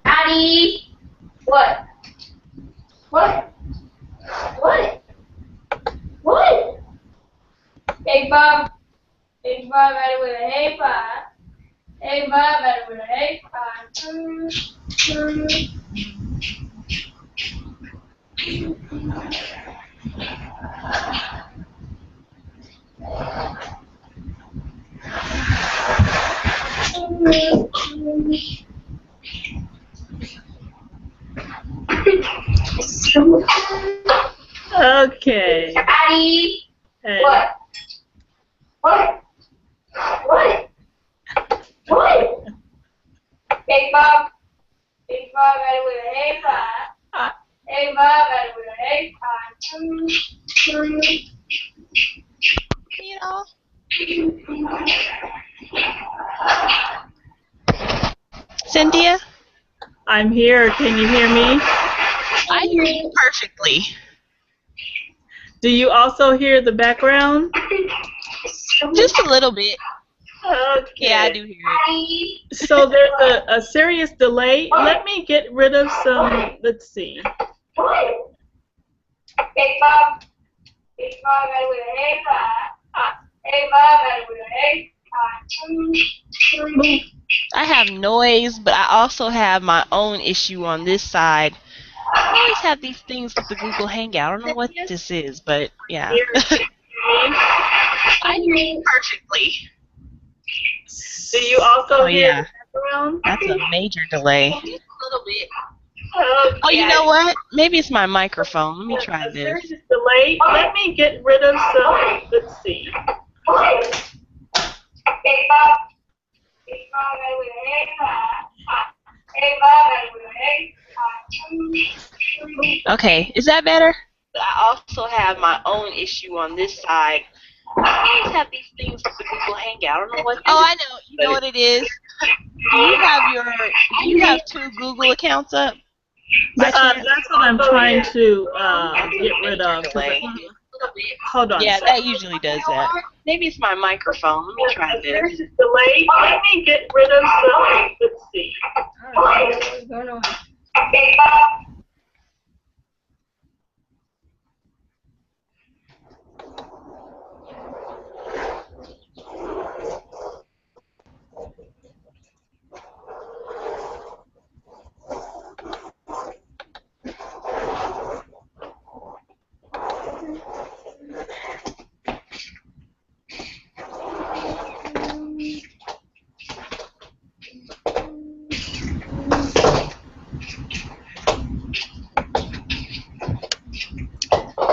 Daddy! What? What? What? What? Hey Bob. Hey Bob, better with a hey Bob. Hey Bob, better with a hey Bob. Okay. Daddy! Hey. What? What? What? What? Hey Bob. Hey Bob, better with a hey Bob. Hey Bob, better with a hey Bob. You know. Cynthia? I'm here. Can you hear me? I hear you perfectly. Do you also hear the background? Just a little bit. Okay. Yeah, I do hear it. So there's a serious delay. Let me get rid of some, let's see. Hey Bob. Hey Bob, better with a hey Bob. Hey Bob, better with a hey Bob. I have noise, but I also have my own issue on this side. I always have these things with the Google Hangout. I don't know what this is, but yeah. I hear you perfectly. Do you also hear yeah. the background? That's a major delay. Just a little bit. Okay. Oh, you know what? Maybe it's my microphone. Let me try A this. serious delay. Let me get rid of some, let's see. Hey Bob. Hey Bob, better with a hey Bob. Hey Bob, better with a hey Bob. Okay, is that better? I also have my own issue on this side. I always have these things with the Google Hangout. I don't know what this is. I know. You know what it is? Do you have two Google accounts up? That's what I'm trying to get rid of. Hold on. Yeah, that usually does that. Maybe it's my microphone. Let me try this. There's this delay. Let me get rid of some. Let's see. Hey Bob.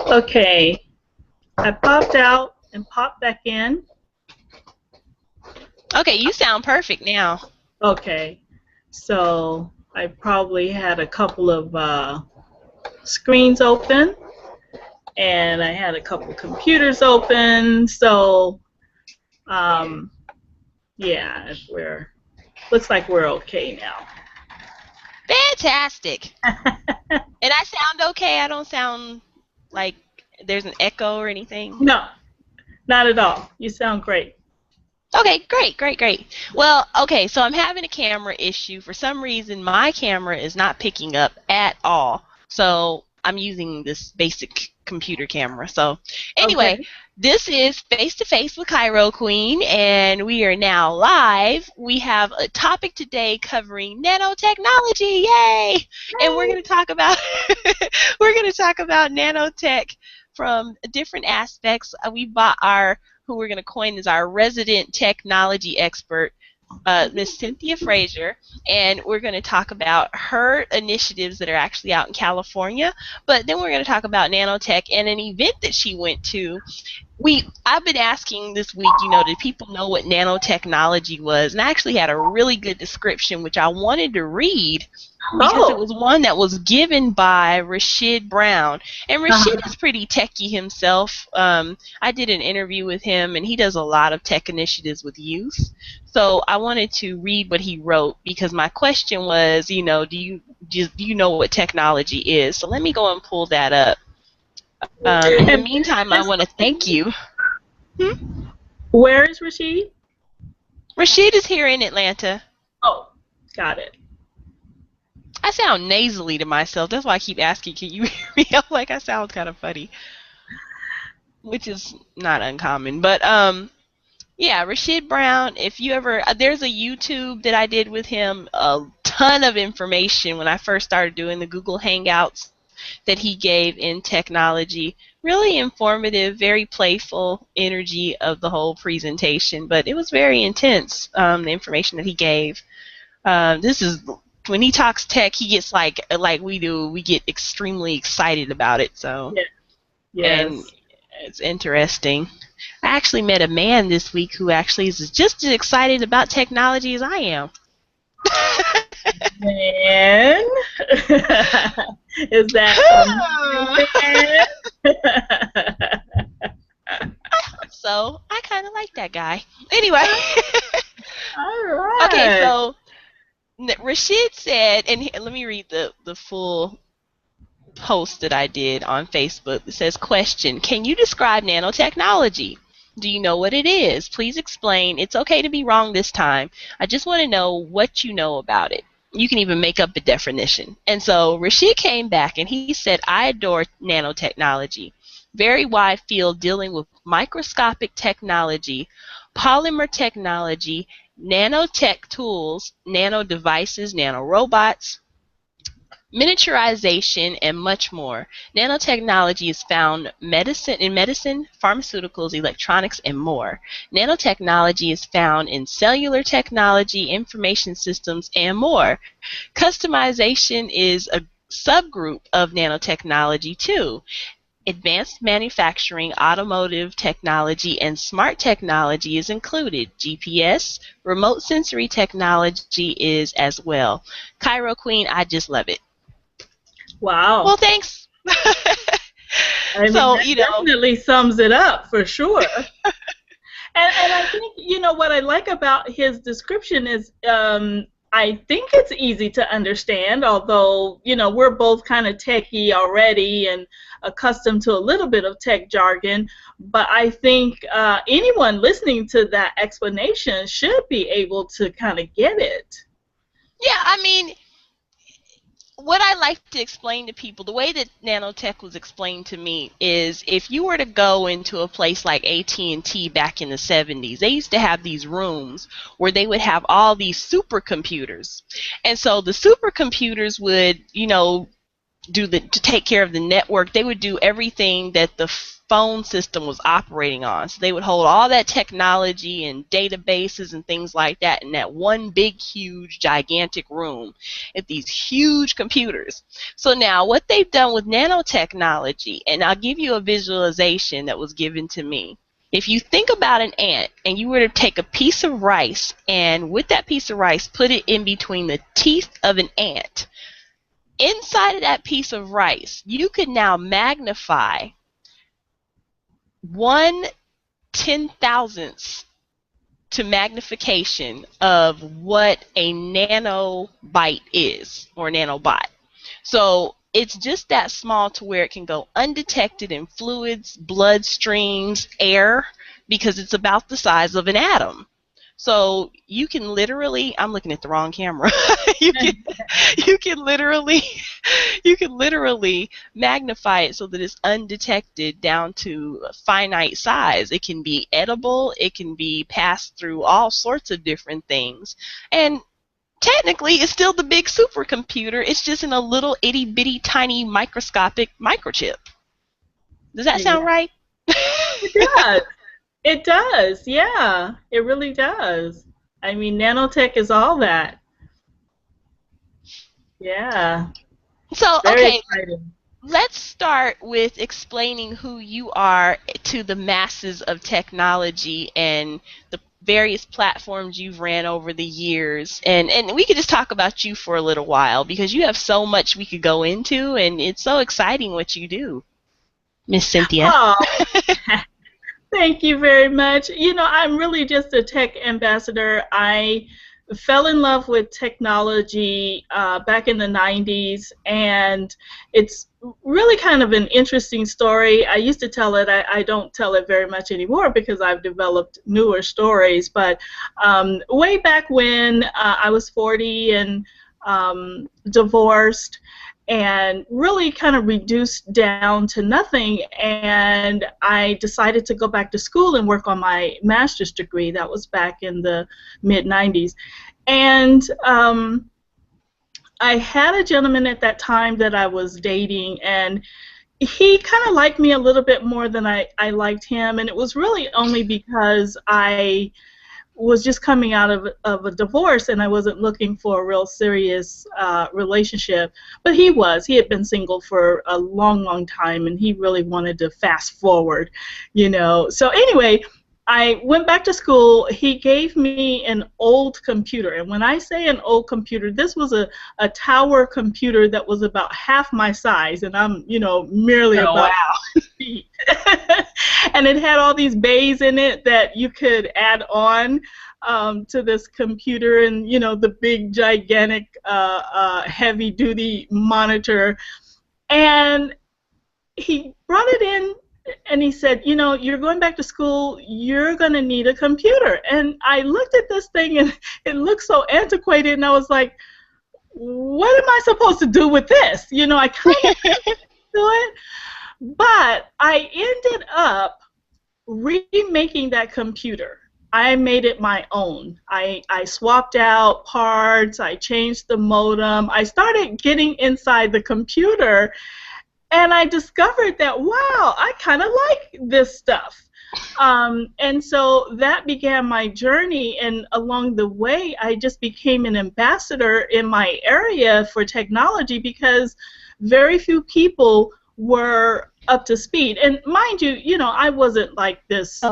Okay. I popped out and popped back in. Okay, you sound perfect now. Okay. So I probably had a couple of screens open, and I had a couple of computers open. So, yeah, looks like we're okay now. Fantastic. And I sound okay? I don't sound like there's an echo or anything? No, not at all. You sound great. Okay, great. Well, okay, so I'm having a camera issue. For some reason, my camera is not picking up at all. So I'm using this basic computer camera. So anyway, Okay. This is Face-to-Face with CAIRO QWEEN, and we are now live. We have a topic today covering nanotechnology. Yay! And we're going to talk about nanotech from different aspects. We bought who we're going to coin as our resident technology expert, Miss Cynthia Frazier, and we're going to talk about her initiatives that are actually out in California, but then we're going to talk about nanotech and an event that she went to. I've been asking this week, did people know what nanotechnology was? And I actually had a really good description, which I wanted to read because it was one that was given by Rashid Brown. And Rashid is pretty techie himself. I did an interview with him, and he does a lot of tech initiatives with youth. So I wanted to read what he wrote because my question was, do you know what technology is? So let me go and pull that up. In the meantime, I want to thank you. Where is Rashid? Rashid is here in Atlanta. Oh, got it. I sound nasally to myself. That's why I keep asking, can you hear me? I'm like, I sound kind of funny, which is not uncommon. But yeah, Rashid Brown, if you ever, there's a YouTube that I did with him, a ton of information when I first started doing the Google Hangouts that he gave in technology. Really informative, very playful energy of the whole presentation, but it was very intense, the information that he gave. This is, when he talks tech, he gets like we do, we get extremely excited about it. So, Yeah. Yes. And it's interesting. I actually met a man this week who actually is just as excited about technology as I am. Man, is that a man? So I kind of like that guy. Anyway. All right. Okay, so Rashid said, and let me read the full post that I did on Facebook. It says, question, can you describe nanotechnology? Do you know what it is? Please explain. It's okay to be wrong this time. I just want to know what you know about it. You can even make up a definition. And so Rashid came back and he said, I adore nanotechnology. Very wide field dealing with microscopic technology, polymer technology, nanotech tools, nano devices, nanorobots, miniaturization, and much more. Nanotechnology is found in medicine, pharmaceuticals, electronics, and more. Nanotechnology is found in cellular technology, information systems, and more. Customization is a subgroup of nanotechnology too. Advanced manufacturing, automotive technology, and smart technology is included. GPS, remote sensory technology is as well. CAIRO QWEEN, I just love it. Wow. Well, thanks. I mean, So, that definitely sums it up for sure. and I think, what I like about his description is I think it's easy to understand, although, we're both kind of techie already and accustomed to a little bit of tech jargon. But I think anyone listening to that explanation should be able to kind of get it. Yeah, I mean, what I like to explain to people, the way that nanotech was explained to me is if you were to go into a place like AT&T back in the 70s, they used to have these rooms where they would have all these supercomputers. And so the supercomputers would, to take care of the network. They would do everything that the phone system was operating on. So they would hold all that technology and databases and things like that in that one big, huge, gigantic room at these huge computers. So now what they've done with nanotechnology, and I'll give you a visualization that was given to me. If you think about an ant and you were to take a piece of rice and with that piece of rice put it in between the teeth of an ant, inside of that piece of rice, you could now magnify 1/10,000th to magnification of what a nanobyte is, or nanobot. So it's just that small to where it can go undetected in fluids, blood streams, air, because it's about the size of an atom. So you can literally, I'm looking at the wrong camera. you can literally magnify it so that it's undetected down to a finite size. It can be edible, it can be passed through all sorts of different things. And technically it's still the big supercomputer, it's just in a little itty bitty tiny microscopic microchip. Does that sound right? It does. It does, yeah. It really does. I mean, nanotech is all that. Yeah. So, Very okay, exciting. Let's start with explaining who you are to the masses of technology and the various platforms you've ran over the years. And we could just talk about you for a little while because you have so much we could go into, and it's so exciting what you do, Miss Cynthia. Oh. Thank you very much. I'm really just a tech ambassador. I fell in love with technology back in the 90s, and it's really kind of an interesting story. I used to tell it. I don't tell it very much anymore because I've developed newer stories. But way back when I was 40 and divorced and really kind of reduced down to nothing, and I decided to go back to school and work on my master's degree. That was back in the mid-90s. And I had a gentleman at that time that I was dating, and he kind of liked me a little bit more than I liked him, and it was really only because I was just coming out of a divorce and I wasn't looking for a real serious relationship. But he had been single for a long, long time, and he really wanted to fast forward, you know. So anyway, I went back to school. He gave me an old computer, and when I say an old computer, this was a tower computer that was about half my size, and I'm, you know, merely about 6 feet. And it had all these bays in it that you could add on to this computer, and, you know, the big, gigantic, heavy-duty monitor. And he brought it in, and he said, you know, you're going back to school, you're going to need a computer. And I looked at this thing, and it looked so antiquated, and I was like, what am I supposed to do with this? You know, I kind of do it. But I ended up remaking that computer. I made it my own. I swapped out parts, I changed the modem, I started getting inside the computer, and I discovered that, wow, I kind of like this stuff. And so that began my journey, and along the way I just became an ambassador in my area for technology because very few people were up to speed. And mind you, you know, I wasn't like this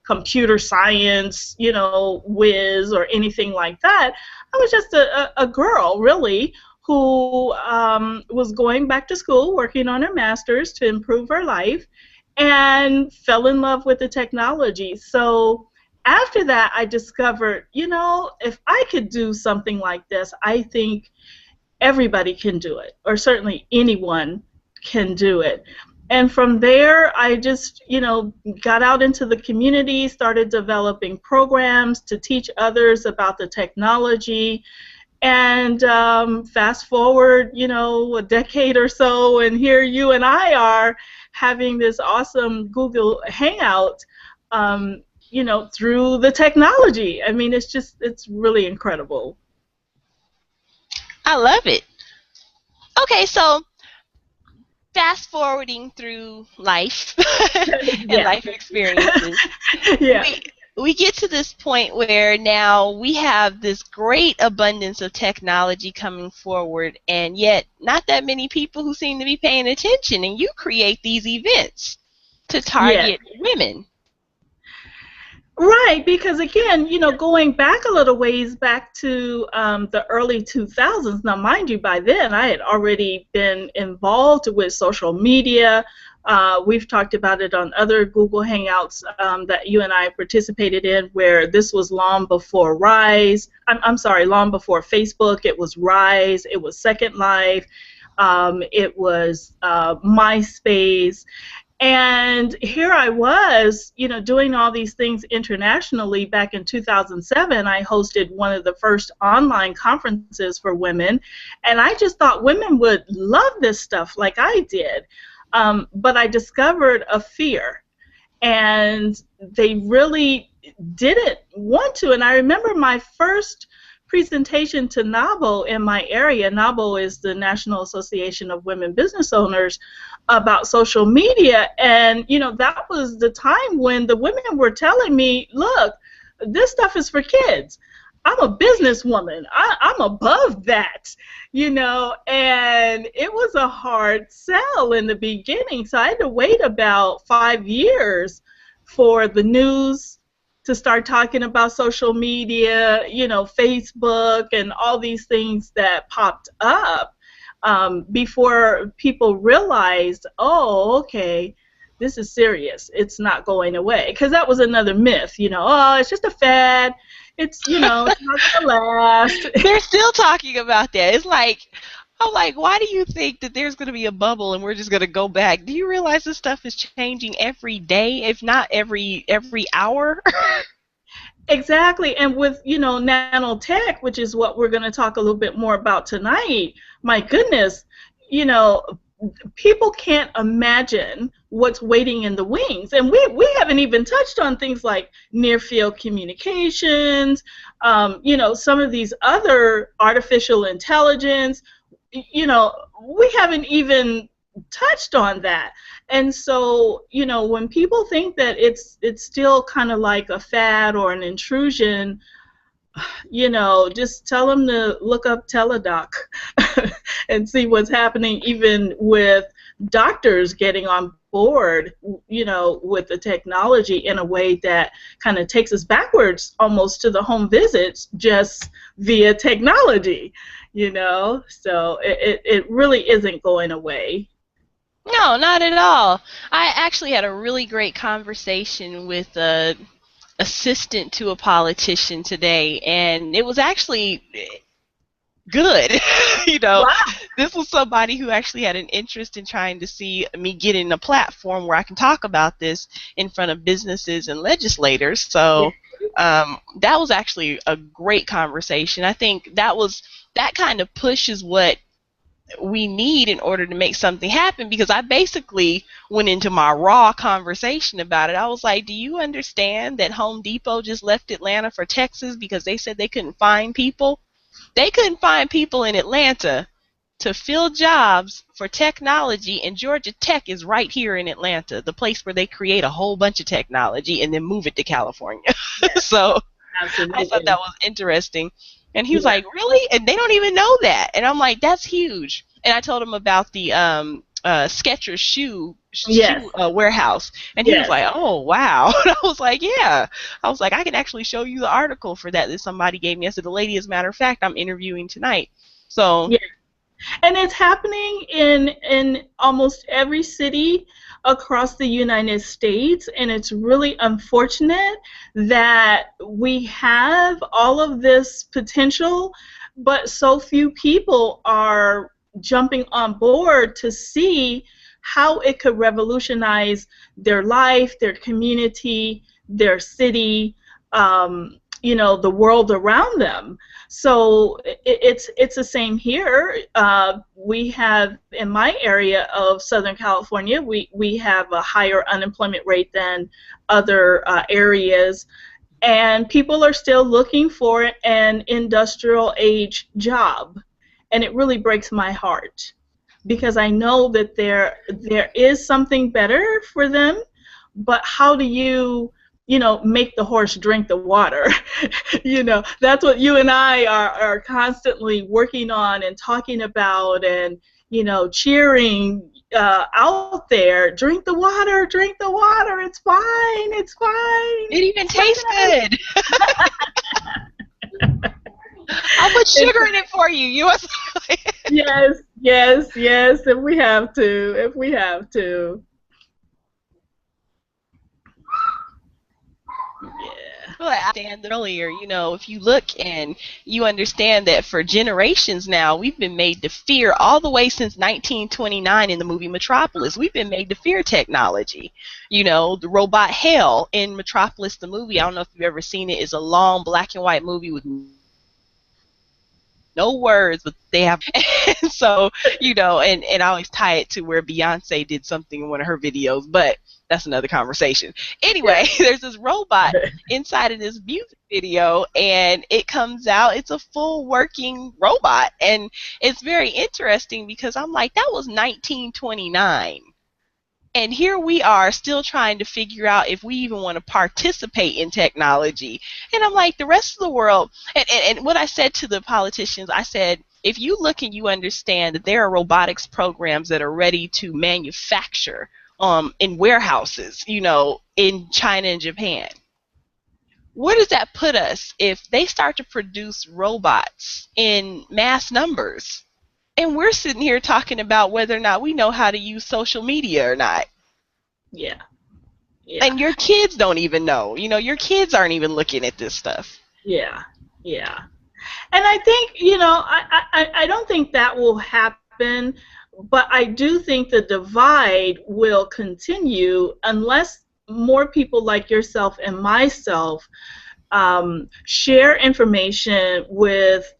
computer science, you know, whiz or anything like that. I was just a girl, really, who was going back to school, working on her master's to improve her life, and fell in love with the technology. So after that, I discovered, you know, if I could do something like this, I think everybody can do it, or certainly anyone can do it. And from there, I just, you know, got out into the community, started developing programs to teach others about the technology. And fast forward, you know, a decade or so, and here you and I are having this awesome Google Hangout, you know, through the technology. I mean, it's really incredible. I love it. Okay, so fast forwarding through life and life experiences. Yeah. We get to this point where now we have this great abundance of technology coming forward, and yet not that many people who seem to be paying attention, and you create these events to target women. Right, because again, you know, going back a little ways, back to the early 2000s, now mind you, by then I had already been involved with social media. We've talked about it on other Google Hangouts that you and I participated in, where this was long before Rise. I'm sorry, long before Facebook. It was Rise. It was Second Life. It was MySpace. And here I was, you know, doing all these things internationally. Back in 2007, I hosted one of the first online conferences for women, and I just thought women would love this stuff like I did. But I discovered a fear, and they really didn't want to. And I remember my first presentation to NABO in my area. NABO is the National Association of Women Business Owners, about social media. And, you know, that was the time when the women were telling me, look, this stuff is for kids. I'm a businesswoman. I'm above that, you know, and it was a hard sell in the beginning. So I had to wait about 5 years for the news to start talking about social media, you know, Facebook and all these things that popped up before people realized, oh, okay, this is serious. It's not going away. Because that was another myth, you know, oh, it's just a fad. It's, you know, it's not going to last. They're still talking about that. It's like, I'm like, why do you think that there's going to be a bubble and we're just going to go back? Do you realize this stuff is changing every day, if not every hour? Exactly. And with, nanotech, which is what we're going to talk a little bit more about tonight, my goodness, you know, people can't imagine what's waiting in the wings. And we haven't even touched on things like near field communications, some of these other artificial intelligence, we haven't even touched on that. And so, when people think that it's still kind of like a fad or an intrusion, just tell them to look up Teledoc and see what's happening, even with doctors getting on board, with the technology in a way that kind of takes us backwards almost to the home visits just via technology, So it really isn't going away. No, not at all. I actually had a really great conversation with a assistant to a politician today, and it was actually good. Wow. This was somebody who actually had an interest in trying to see me get in a platform where I can talk about this in front of businesses and legislators. So that was actually a great conversation. I think that kind of pushes what we need in order to make something happen, because I basically went into my raw conversation about it. I was like, do you understand that Home Depot just left Atlanta for Texas because they said they couldn't find people? They couldn't find people in Atlanta to fill jobs for technology, and Georgia Tech is right here in Atlanta, the place where they create a whole bunch of technology and then move it to California. Yes. So Absolutely. I thought that was interesting. And he was like, really? And they don't even know that. And I'm like, that's huge. And I told him about the Skechers shoe warehouse. And he was like, oh, wow. And I was like, yeah. I was like, I can actually show you the article for that somebody gave me. I said, the lady, as a matter of fact, I'm interviewing tonight. So. Yeah. And it's happening in almost every city across the United States, and it's really unfortunate that we have all of this potential, but so few people are jumping on board to see how it could revolutionize their life, their community, their city, the world around them. So it's the same here. We have, in my area of Southern California, we have a higher unemployment rate than other areas, and people are still looking for an industrial age job, and it really breaks my heart because I know that there is something better for them, but how do you make the horse drink the water? That's what you and I are constantly working on and talking about and, cheering out there. Drink the water, it's fine, it's fine. It even tastes good. I'll put sugar in it for you. You want Yes, if we have to. Yeah. Well, I understand earlier, if you look and you understand that for generations now, we've been made to fear all the way since 1929 in the movie Metropolis. We've been made to fear technology. The robot Hell in Metropolis, the movie, I don't know if you've ever seen it, is a long black and white movie with no words, but they have. And so, and I always tie it to where Beyonce did something in one of her videos, but that's another conversation. Anyway, there's this robot inside of this music video, and it comes out, it's a full working robot. And it's very interesting because I'm like, that was 1929. And here we are still trying to figure out if we even want to participate in technology. And I'm like, the rest of the world, and what I said to the politicians, I said, if you look and you understand that there are robotics programs that are ready to manufacture in warehouses, in China and Japan, where does that put us if they start to produce robots in mass numbers? And we're sitting here talking about whether or not we know how to use social media or not. Yeah. And your kids don't even know. Your kids aren't even looking at this stuff. Yeah. And I think, you know, I don't think that will happen, but I do think the divide will continue unless more people like yourself and myself share information with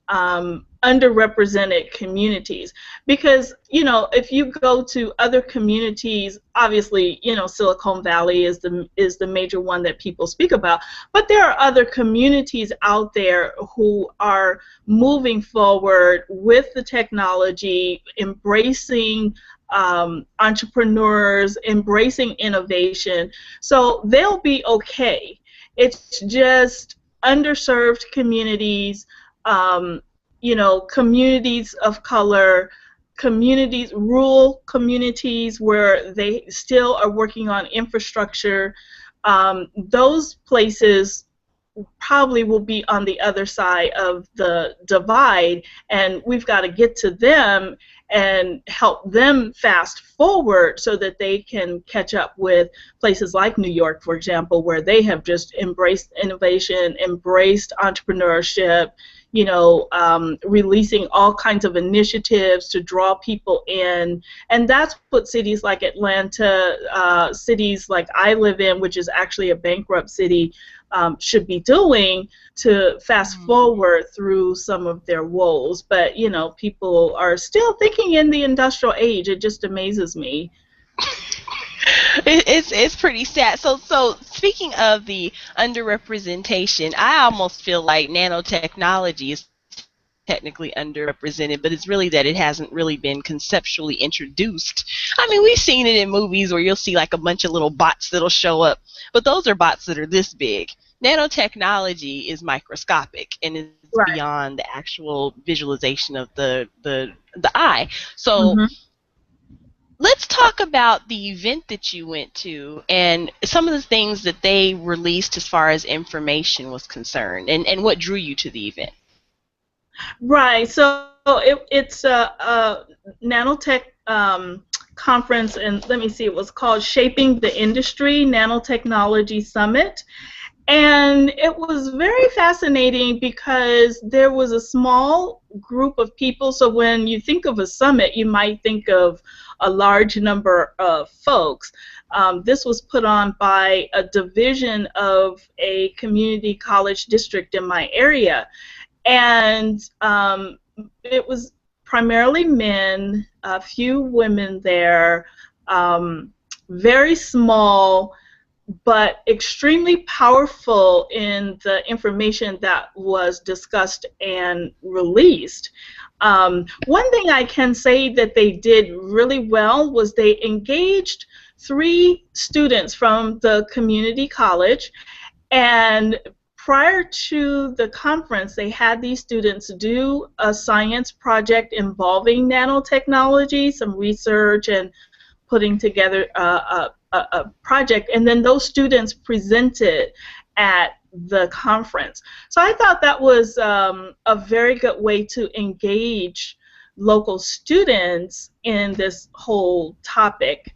underrepresented communities, because you know, if you go to other communities, obviously, you know, Silicon Valley is the major one that people speak about, but there are other communities out there who are moving forward with the technology, embracing entrepreneurs, embracing innovation, so they'll be okay. It's just underserved communities, you know, communities of color, communities, rural communities where they still are working on infrastructure. Those places probably will be on the other side of the divide, and we've got to get to them and help them fast forward so that they can catch up with places like New York, for example, where they have just embraced innovation, embraced entrepreneurship, you know, releasing all kinds of initiatives to draw people in. And that's what cities like Atlanta, cities like I live in, which is actually a bankrupt city, should be doing to fast forward through some of their woes. But, you know, people are still thinking in the industrial age. It just amazes me. It's pretty sad. So speaking of the underrepresentation, I almost feel like nanotechnology is technically underrepresented, but it's really that it hasn't really been conceptually introduced. I mean, we've seen it in movies where you'll see like a bunch of little bots that'll show up, but those are bots that are this big. Nanotechnology is microscopic and is Right. beyond the actual visualization of the eye. So Mm-hmm. let's talk about the event that you went to and some of the things that they released as far as information was concerned, and what drew you to the event. Right. So it's a nanotech conference, and let me see, it was called Shaping the Industry Nanotechnology Summit. And it was very fascinating because there was a small group of people. So when you think of a summit, you might think of a large number of folks. This was put on by a division of a community college district in my area. And it was primarily men, a few women there, very small, but extremely powerful in the information that was discussed and released. One thing I can say that they did really well was they engaged 3 students from the community college, and prior to the conference, they had these students do a science project involving nanotechnology, some research, and putting together a project, and then those students presented at the conference. So I thought that was a very good way to engage local students in this whole topic.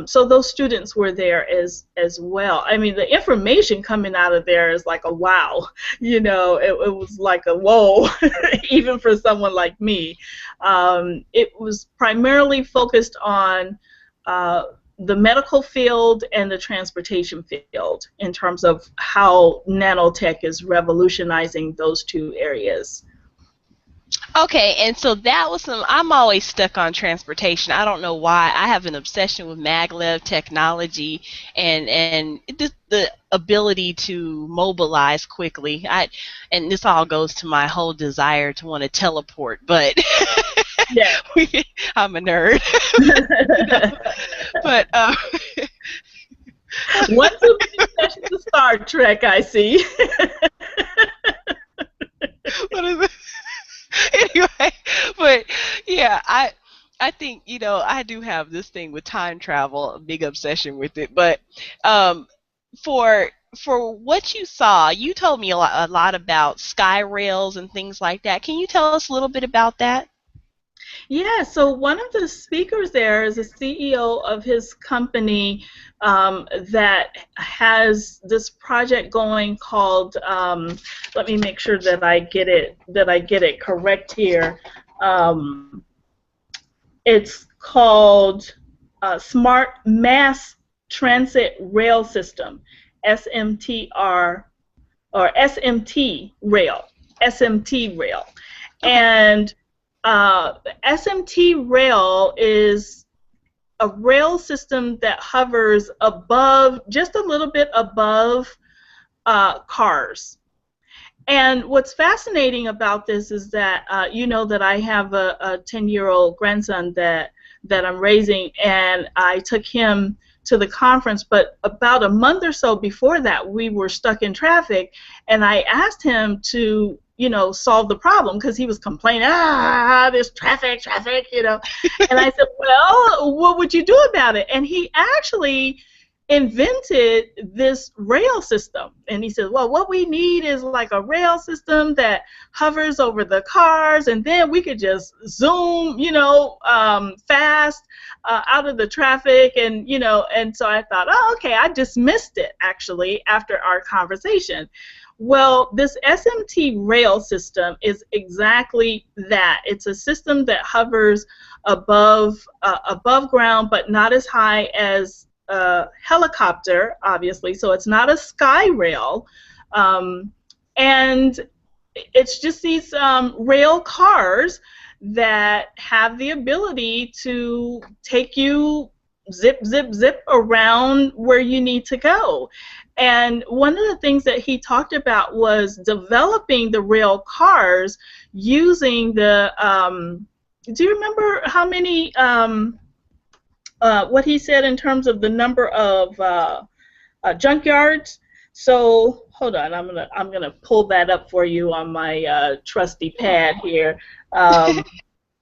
So those students were there as well. I mean, the information coming out of there is like a wow. You know, it was like a whoa, even for someone like me. It was primarily focused on the medical field and the transportation field in terms of how nanotech is revolutionizing those 2 areas. Okay, and so that was some. I'm always stuck on transportation. I don't know why. I have an obsession with maglev technology and the ability to mobilize quickly. And this all goes to my whole desire to want to teleport, but Yeah. I'm a nerd. But One too many sessions of Star Trek, I see. what is it? Anyway, but yeah, I think, you know, I do have this thing with time travel, a big obsession with it. But um, for what you saw, you told me a lot about sky rails and things like that. Can you tell us a little bit about that? Yeah, so one of the speakers there is a CEO of his company that has this project going called. Let me make sure that I get it correct here. Um, it's called Smart Mass Transit Rail System, SMTR or SMT Rail, SMT Rail, Okay. and SMT rail is a rail system that hovers above, just a little bit above cars. And what's fascinating about this is that you know that I have a 10-year-old grandson that I'm raising, and I took him to the conference. But about a month or so before that, we were stuck in traffic, and I asked him to, you know, solve the problem because he was complaining, there's traffic, you know. And I said, well, what would you do about it? And he actually invented this rail system. And he said, well, what we need is like a rail system that hovers over the cars, and then we could just zoom, you know, fast out of the traffic. And, you know, and so I thought, oh, okay, I dismissed it actually after our conversation. Well, this SMT rail system is exactly that. It's a system that hovers above ground, but not as high as helicopter, obviously, so it's not a sky rail, and it's just these rail cars that have the ability to take you zip, zip, zip around where you need to go. And one of the things that he talked about was developing the rail cars using the, do you remember how many, what he said in terms of the number of junkyards? So hold on, I'm gonna pull that up for you on my trusty pad here,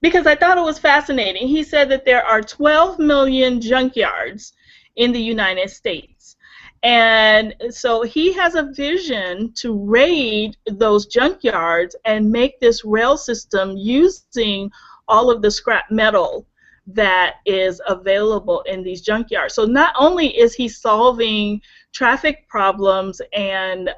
because I thought it was fascinating. He said that there are 12 million junkyards in the United States. And so he has a vision to raid those junkyards and make this rail system using all of the scrap metal that is available in these junkyards. So not only is he solving traffic problems and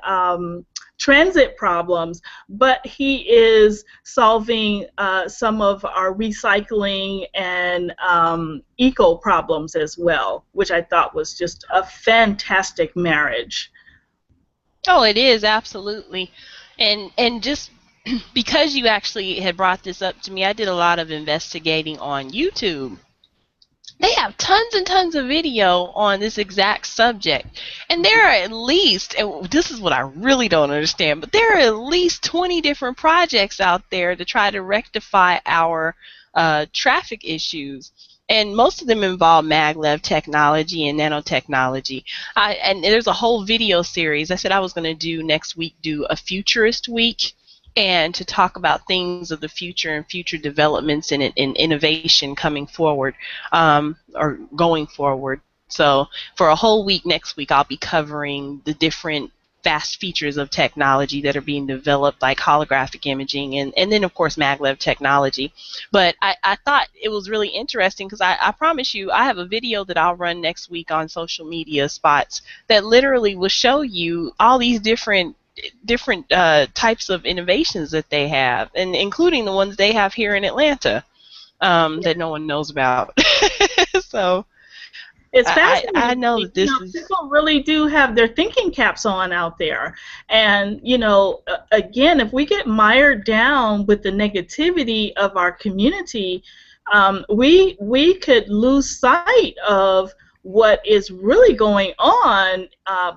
transit problems, but he is solving some of our recycling and eco problems as well, which I thought was just a fantastic marriage. Oh, it is, absolutely. And just because you actually had brought this up to me, I did a lot of investigating on YouTube. They have tons and tons of video on this exact subject. And there are at least, and this is what I really don't understand, but there are at least 20 different projects out there to try to rectify our traffic issues. And most of them involve maglev technology and nanotechnology. And there's a whole video series. I said I was going to do next week, do a futurist week, and to talk about things of the future and future developments and innovation coming forward, or going forward. So for a whole week next week, I'll be covering the different vast features of technology that are being developed, like holographic imaging and then, of course, maglev technology. But I thought it was really interesting because I promise you, I have a video that I'll run next week on social media spots that literally will show you all these different types of innovations that they have, and including the ones they have here in Atlanta that no one knows about. So it's fascinating. I know that this is... People really do have their thinking caps on out there. And, you know, again, if we get mired down with the negativity of our community, we could lose sight of what is really going on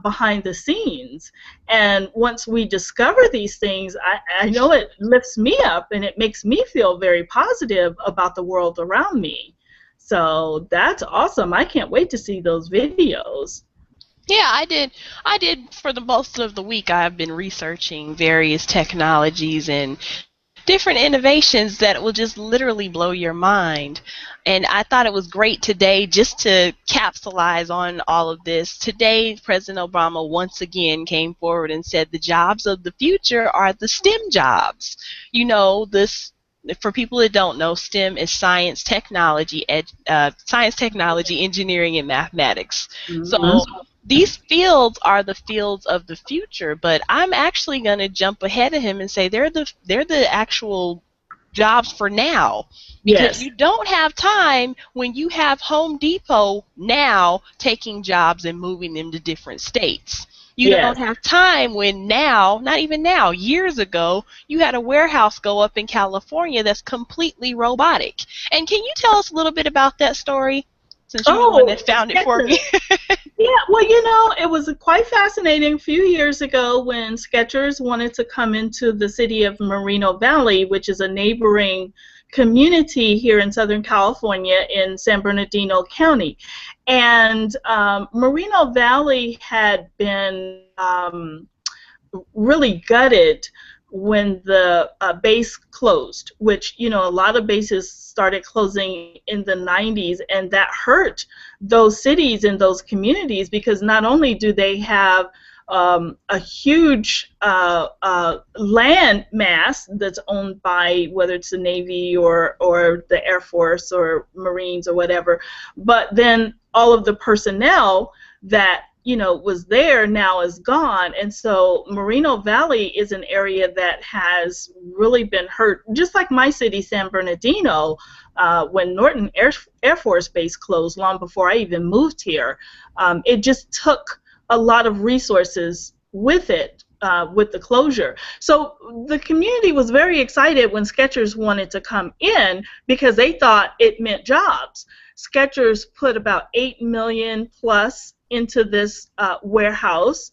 behind the scenes. And once we discover these things, I know it lifts me up and it makes me feel very positive about the world around me. So that's awesome. I can't wait to see those videos. Yeah, I did for the most of the week. I've been researching various technologies and different innovations that will just literally blow your mind. And I thought it was great today just to capitalize on all of this. Today, President Obama once again came forward and said the jobs of the future are the STEM jobs. You know, for people that don't know, STEM is science, technology, engineering, and mathematics. So these fields are the fields of the future, but I'm actually going to jump ahead of him and say they're the actual jobs for now, because you don't have time when you have Home Depot now taking jobs and moving them to different states. You don't have time when now, not even now, years ago, you had a warehouse go up in California that's completely robotic. And can you tell us a little bit about that story, since you were the one that found it for me? Yeah, well, you know, it was quite fascinating a few years ago when Skechers wanted to come into the city of Moreno Valley, which is a neighboring community here in Southern California in San Bernardino County. And Moreno Valley had been really gutted when the base closed, which, you know, a lot of bases started closing in the 90s, and that hurt those cities and those communities, because not only do they have a huge land mass that's owned by, whether it's the Navy or the Air Force or Marines or whatever, but then all of the personnel that, you know, was there now is gone. And so Moreno Valley is an area that has really been hurt, just like my city, San Bernardino, when Norton Air Force Base closed long before I even moved here. It just took a lot of resources with it, with the closure. So the community was very excited when Skechers wanted to come in, because they thought it meant jobs. Skechers put about $8 million plus into this warehouse,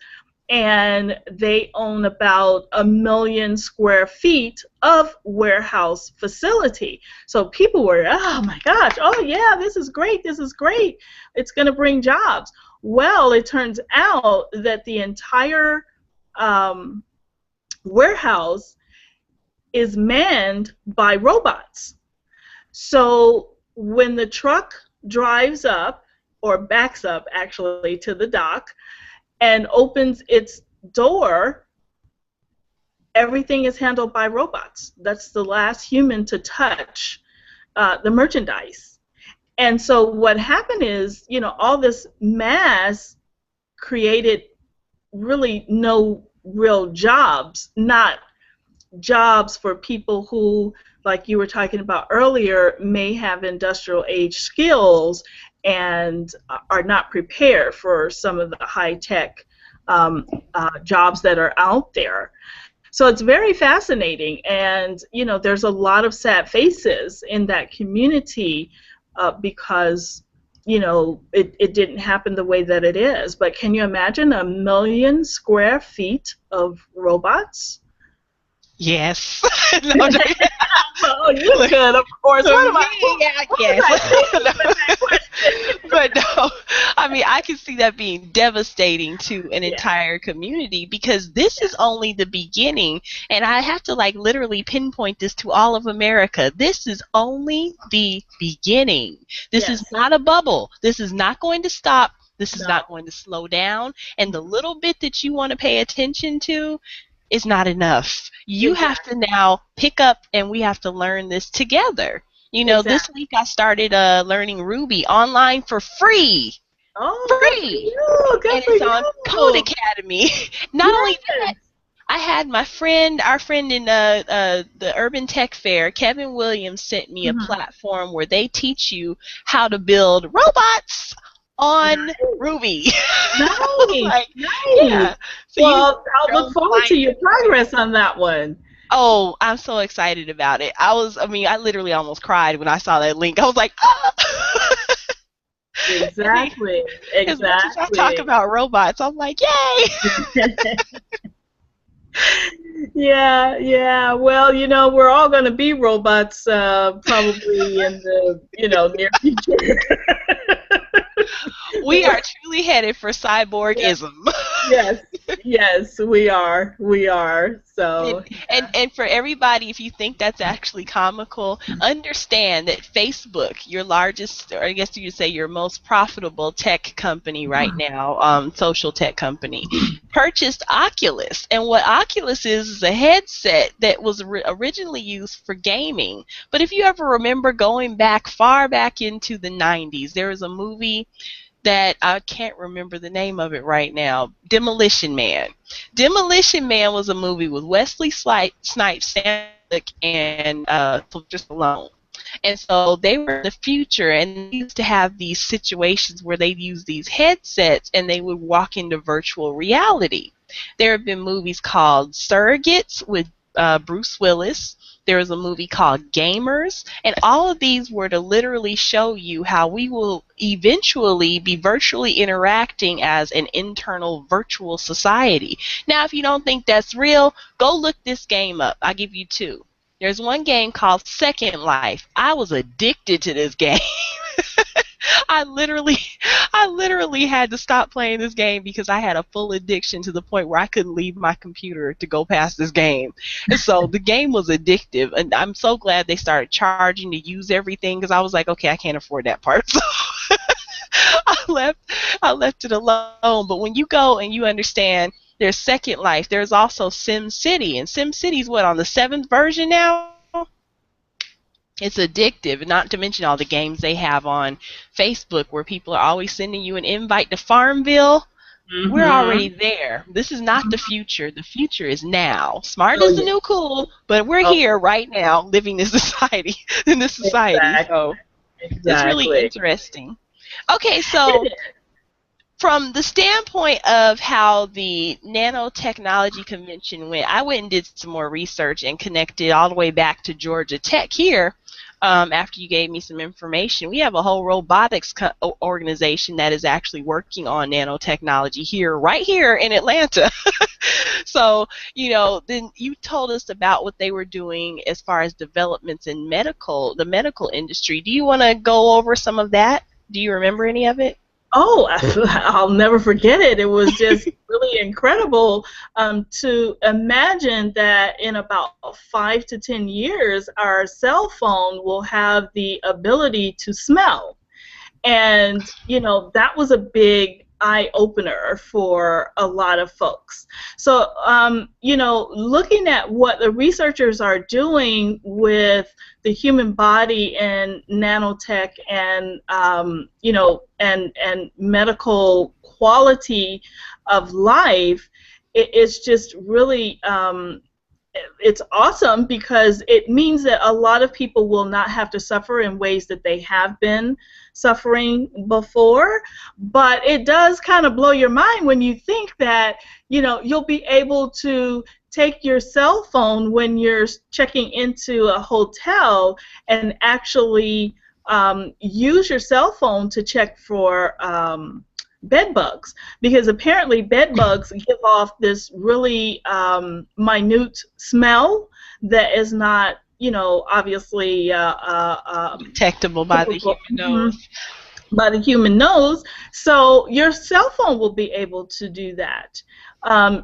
and they own about 1 million square feet of warehouse facility. So people were, oh my gosh, oh yeah, this is great, it's going to bring jobs. Well, it turns out that the entire warehouse is manned by robots. So when the truck drives up, or backs up actually, to the dock and opens its door, everything is handled by robots. That's the last human to touch the merchandise. And so what happened is, you know, all this mass created really no real jobs, not jobs for people who, like you were talking about earlier, may have industrial age skills and are not prepared for some of the high-tech jobs that are out there. So it's very fascinating, and you know, there's a lot of sad faces in that community because, you know, it didn't happen the way that it is. But can you imagine 1 million square feet of robots? Yes. No, oh, you could, of course. What am But no, I mean, I can see that being devastating to an entire community, because this is only the beginning, and I have to like literally pinpoint this to all of America. This is only the beginning. This is not a bubble. This is not going to stop. This is not going to slow down, and the little bit that you want to pay attention to is not enough. You have to now pick up, and we have to learn this together. You know, this week I started learning Ruby online for free. Oh, free. Good for it's you. On Code Academy. Not only that, I had our friend in the Urban Tech Fair, Kevin Williams, sent me a platform where they teach you how to build robots on Ruby. Nice. Yeah. So well, I'll look forward to your progress on that one. Oh, I'm so excited about it. I literally almost cried when I saw that link. I was like, ah! Exactly. As much as I talk about robots, I'm like, yay! Yeah. Well, you know, we're all going to be robots probably in the, you know, near future. We are truly headed for cyborgism. Yes, yes, we are. We are. So, And for everybody, if you think that's actually comical, understand that Facebook, your largest, or I guess you could say your most profitable tech company right now, social tech company, purchased Oculus. And what Oculus is a headset that was originally used for gaming. But if you ever remember going back far back into the 90s, there was a movie that I can't remember the name of it right now. Demolition Man. Demolition Man was a movie with Wesley Snipes, Sam Lake, and Sylvester Stallone. And so they were in the future, and they used to have these situations where they'd use these headsets and they would walk into virtual reality. There have been movies called Surrogates with Bruce Willis. There was a movie called Gamers, and all of these were to literally show you how we will eventually be virtually interacting as an internal virtual society. Now, if you don't think that's real, go look this game up. I'll give you two. There's one game called Second Life. I was addicted to this game. I literally had to stop playing this game because I had a full addiction to the point where I couldn't leave my computer to go past this game. And so the game was addictive, and I'm so glad they started charging to use everything because I was like, okay, I can't afford that part. So I left it alone. But when you go and you understand there's Second Life, there's also Sim City, and Sim City's what, on the 7th version now? It's addictive, not to mention all the games they have on Facebook where people are always sending you an invite to Farmville. We're already there. This is not the future. The future is now. Smart is the new cool, but we're here right now living this society, in this society. Exactly. So it's really interesting. Okay, so from the standpoint of how the nanotechnology convention went, I went and did some more research and connected all the way back to Georgia Tech here. After you gave me some information, we have a whole robotics organization that is actually working on nanotechnology here, right here in Atlanta. So, you know, then you told us about what they were doing as far as developments in the medical industry. Do you want to go over some of that? Do you remember any of it? Oh, I'll never forget it. It was just really incredible to imagine that in about 5 to 10 years, our cell phone will have the ability to smell. And, you know, that was a big eye-opener for a lot of folks. So, you know, looking at what the researchers are doing with the human body and nanotech and, you know, and medical quality of life, it's just really it's awesome because it means that a lot of people will not have to suffer in ways that they have been suffering before. But it does kind of blow your mind when you think that, you know, you'll be able to take your cell phone when you're checking into a hotel and actually use your cell phone to check for bed bugs, because apparently bed bugs give off this really minute smell that is not, you know, obviously detectable by the human nose. By the human nose. So your cell phone will be able to do that.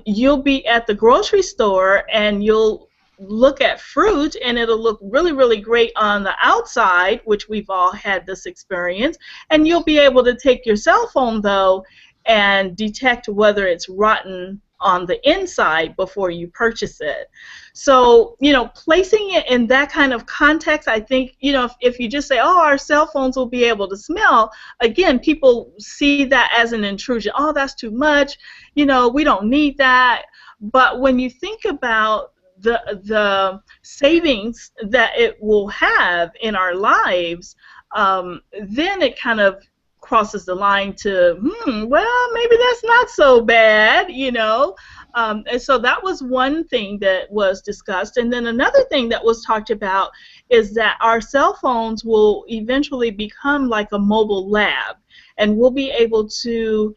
You'll be at the grocery store and you'll look at fruit and it'll look really, really great on the outside, which we've all had this experience, and you'll be able to take your cell phone though and detect whether it's rotten on the inside before you purchase it. So, you know, placing it in that kind of context, I think, you know, if you just say, oh, our cell phones will be able to smell, again, people see that as an intrusion. Oh, that's too much. You know, we don't need that. But when you think about the savings that it will have in our lives, then it kind of crosses the line to, well, maybe that's not so bad, you know. And so that was one thing that was discussed. And then another thing that was talked about is that our cell phones will eventually become like a mobile lab, and we'll be able to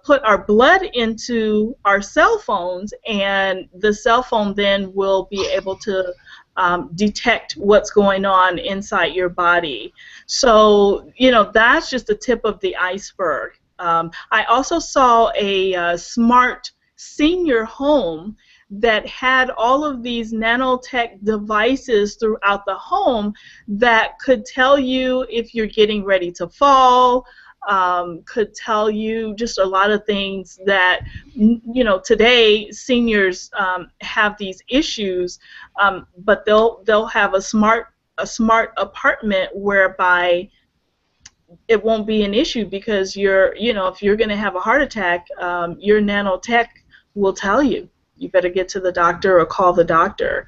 put our blood into our cell phones, and the cell phone then will be able to detect what's going on inside your body. So, you know, that's just the tip of the iceberg. I also saw a smart senior home that had all of these nanotech devices throughout the home that could tell you if you're getting ready to fall, could tell you just a lot of things that, you know, today seniors have these issues, but they'll have a smart apartment whereby it won't be an issue because you know, if you're going to have a heart attack, your nanotech will tell you. You better get to the doctor or call the doctor.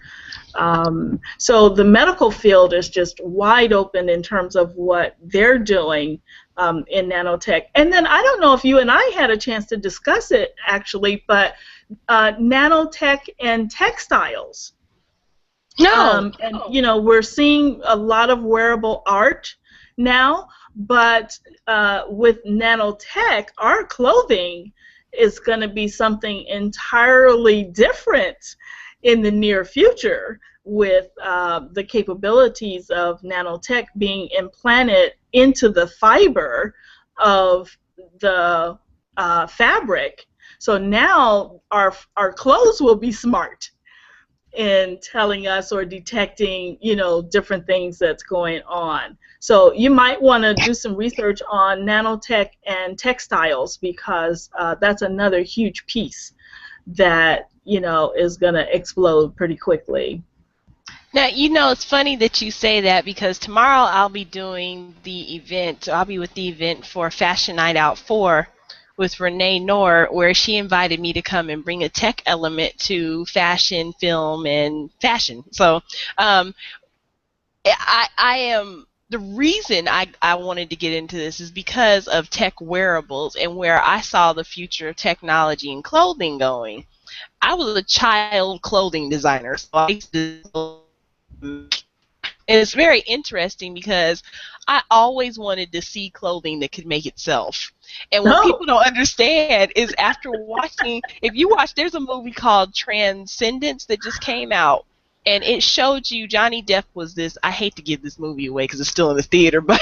So the medical field is just wide open in terms of what they're doing in nanotech. And then I don't know if you and I had a chance to discuss it actually, but nanotech and textiles. No. And you know, we're seeing a lot of wearable art now, but with nanotech, our clothing is going to be something entirely different in the near future, with the capabilities of nanotech being implanted into the fiber of the fabric. So now our clothes will be smart in telling us or detecting, you know, different things that's going on. So you might want to do some research on nanotech and textiles, because that's another huge piece that, you know, is going to explode pretty quickly. Now, you know, it's funny that you say that, because tomorrow I'll be doing the event. I'll be with the event for Fashion Night Out 4 with Renee Noor, where she invited me to come and bring a tech element to fashion, film, and fashion. So I am, the reason I wanted to get into this is because of tech wearables and where I saw the future of technology and clothing going. I was a child clothing designer, so I used to, and it's very interesting because I always wanted to see clothing that could make itself. And what people don't understand is, after watching, if you watch, there's a movie called Transcendence that just came out, and it showed you Johnny Depp was this, I hate to give this movie away because it's still in the theater, but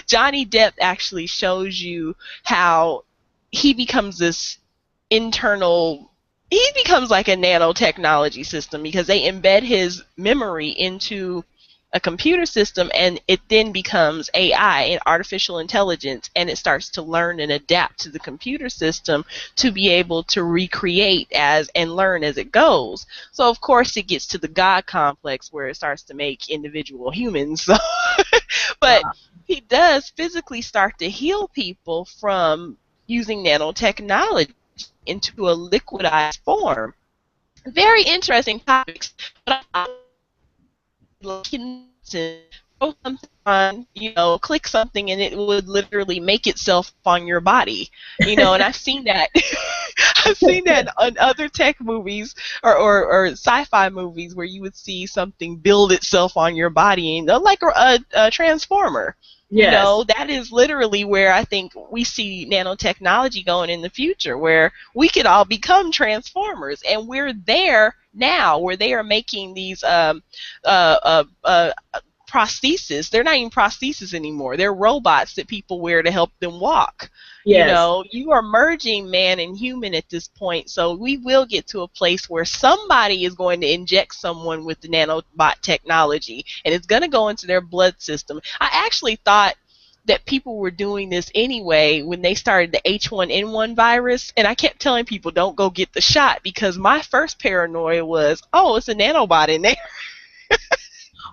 Johnny Depp actually shows you how he becomes this internal, he becomes like a nanotechnology system, because they embed his memory into a computer system, and it then becomes AI and artificial intelligence, and it starts to learn and adapt to the computer system to be able to recreate as and learn as it goes. So of course it gets to the God complex where it starts to make individual humans. So but he does physically start to heal people from using nanotechnology into a liquidized form. Very interesting topics, but I can throw something on, you know, click something, and it would literally make itself on your body, you know. And I've seen that. I've seen that on other tech movies or sci-fi movies, where you would see something build itself on your body, and like a transformer. Yes. You know, that is literally where I think we see nanotechnology going in the future, where we could all become transformers, and we're there now, where they are making these prostheses. They're not even prostheses anymore. They're robots that people wear to help them walk. Yes. You know, you are merging man and human at this point, so we will get to a place where somebody is going to inject someone with the nanobot technology, and it's going to go into their blood system. I actually thought that people were doing this anyway when they started the H1N1 virus, and I kept telling people, don't go get the shot, because my first paranoia was, oh, it's a nanobot in there.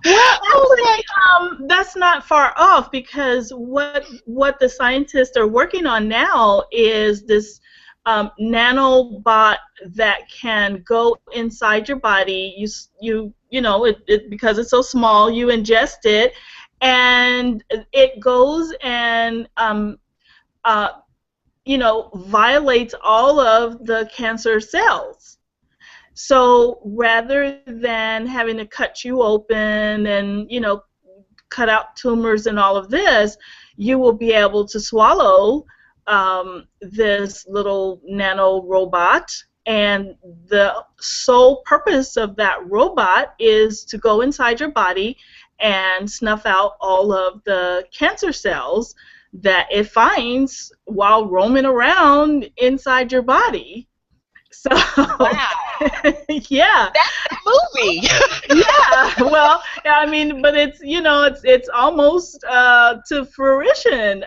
Well, actually, that's not far off, because what the scientists are working on now is this nanobot that can go inside your body. You know, it because it's so small, you ingest it, and it goes and you know, violates all of the cancer cells. So rather than having to cut you open and, you know, cut out tumors and all of this, you will be able to swallow this little nano robot, and the sole purpose of that robot is to go inside your body and snuff out all of the cancer cells that it finds while roaming around inside your body. So, Wow. yeah. That's a movie. Yeah, well, I mean, but it's, it's almost to fruition.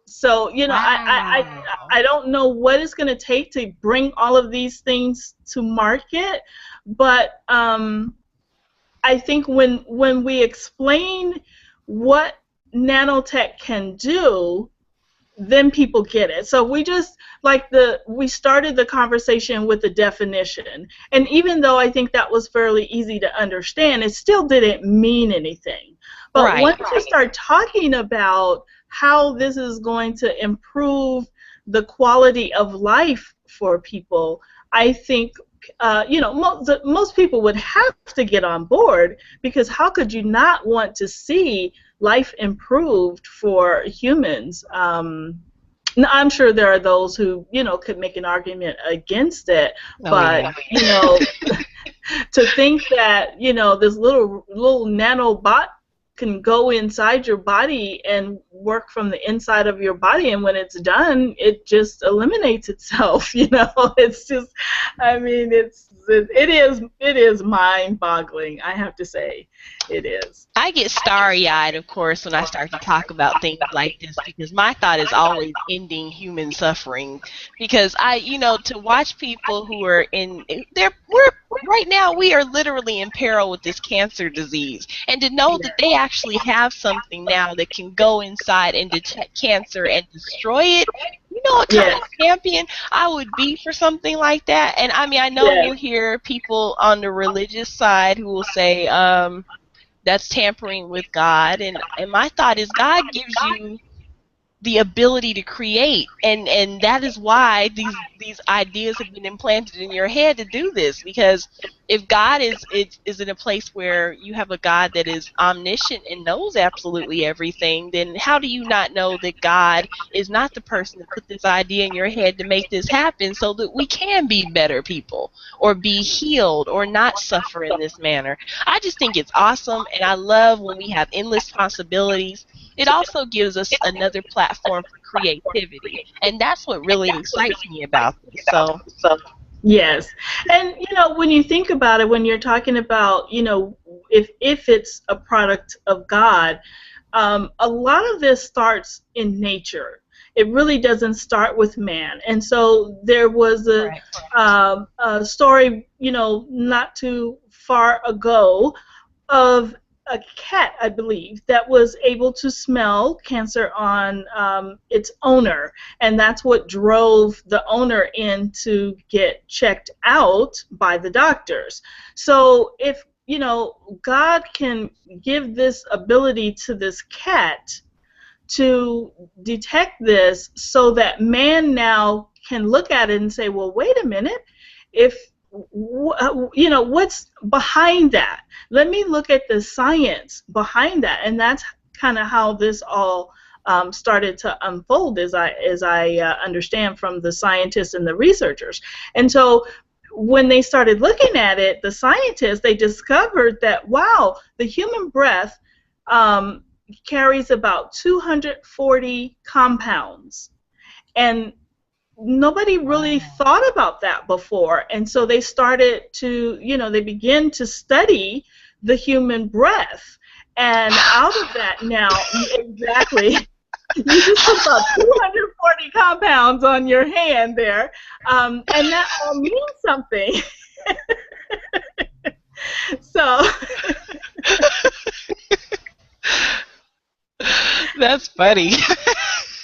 So, I don't know what it's going to take to bring all of these things to market, but I think when we explain what nanotech can do, then people get it. So we just we started the conversation with the definition, and even though I think that was fairly easy to understand, it still didn't mean anything. But once you start talking about how this is going to improve the quality of life for people, I think most people would have to get on board, because how could you not want to see life improved for humans? I'm sure there are those who, could make an argument against it, but to think that, this little nanobot can go inside your body and work from the inside of your body, and when it's done, it just eliminates itself. It's just, I mean, it is mind-boggling, I have to say. It is. I get starry-eyed, of course, when I start to talk about things like this, because my thought is always ending human suffering. Because to watch people who are right now, we are literally in peril with this cancer disease, and to know that they actually have something now that can go inside and detect cancer and destroy it. You know what kind of champion I would be for something like that? And I mean, I know we'll hear people on the religious side who will say, that's tampering with God, and my thought is God gives you the ability to create, and that is why these ideas have been implanted in your head to do this. Because if God is in a place where you have a God that is omniscient and knows absolutely everything, then how do you not know that God is not the person that put this idea in your head to make this happen, so that we can be better people or be healed or not suffer in this manner? I just think it's awesome, and I love when we have endless possibilities. It also gives us another platform for creativity, and that's what really excites me about this. So, yes, and when you think about it, when you're talking about if it's a product of God, a lot of this starts in nature. It really doesn't start with man. And so there was a story, not too far ago, of a cat, I believe, that was able to smell cancer on its owner, and that's what drove the owner in to get checked out by the doctors. So if God can give this ability to this cat to detect this, so that man now can look at it and say, well, wait a minute, what's behind that? Let me look at the science behind that. And that's kind of how this all started to unfold, as I understand from the scientists and the researchers. And so when they started looking at it, the scientists, they discovered that, wow, the human breath carries about 240 compounds. And nobody really thought about that before. And so they started to, they began to study the human breath. And out of that now, exactly, you just put about 240 compounds on your hand there. And that all means something. So. That's funny.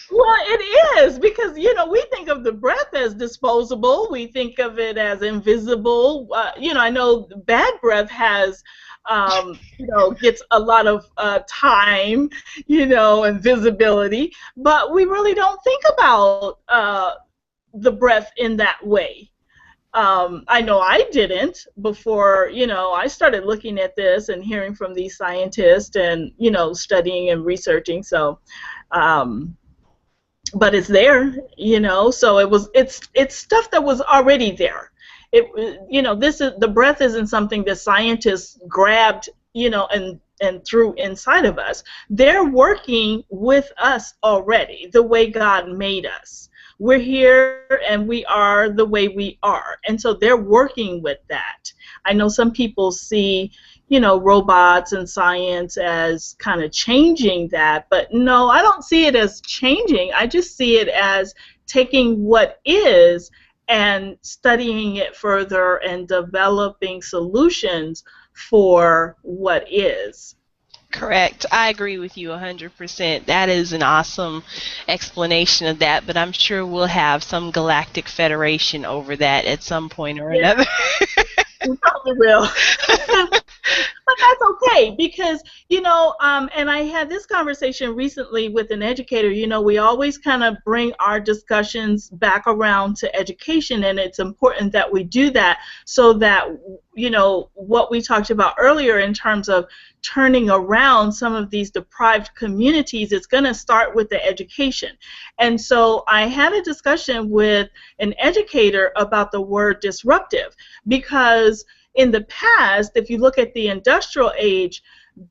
Well, it is, because we think of the breath as disposable. We think of it as invisible. I know bad breath has, gets a lot of time, and visibility. But we really don't think about the breath in that way. I know I didn't before, I started looking at this and hearing from these scientists and, studying and researching. So, but it's there, so it's stuff that was already there. The breath isn't something that scientists grabbed, and and through inside of us, they're working with us already, the way God made us. We're here and we are the way we are. And so they're working with that. I know some people see, you know, robots and science as kind of changing that, but no, I don't see it as changing. I just see it as taking what is and studying it further and developing solutions for what is. Correct. I agree with you 100%. That is an awesome explanation of that, but I'm sure we'll have some galactic federation over that at some point or another. We probably will. But that's okay because, you know, and I had this conversation recently with an educator. You know, we always kind of bring our discussions back around to education, and it's important that we do that so that, you know, what we talked about earlier in terms of turning around some of these deprived communities, it's going to start with the education. And so I had a discussion with an educator about the word disruptive because in the past, if you look at the industrial age,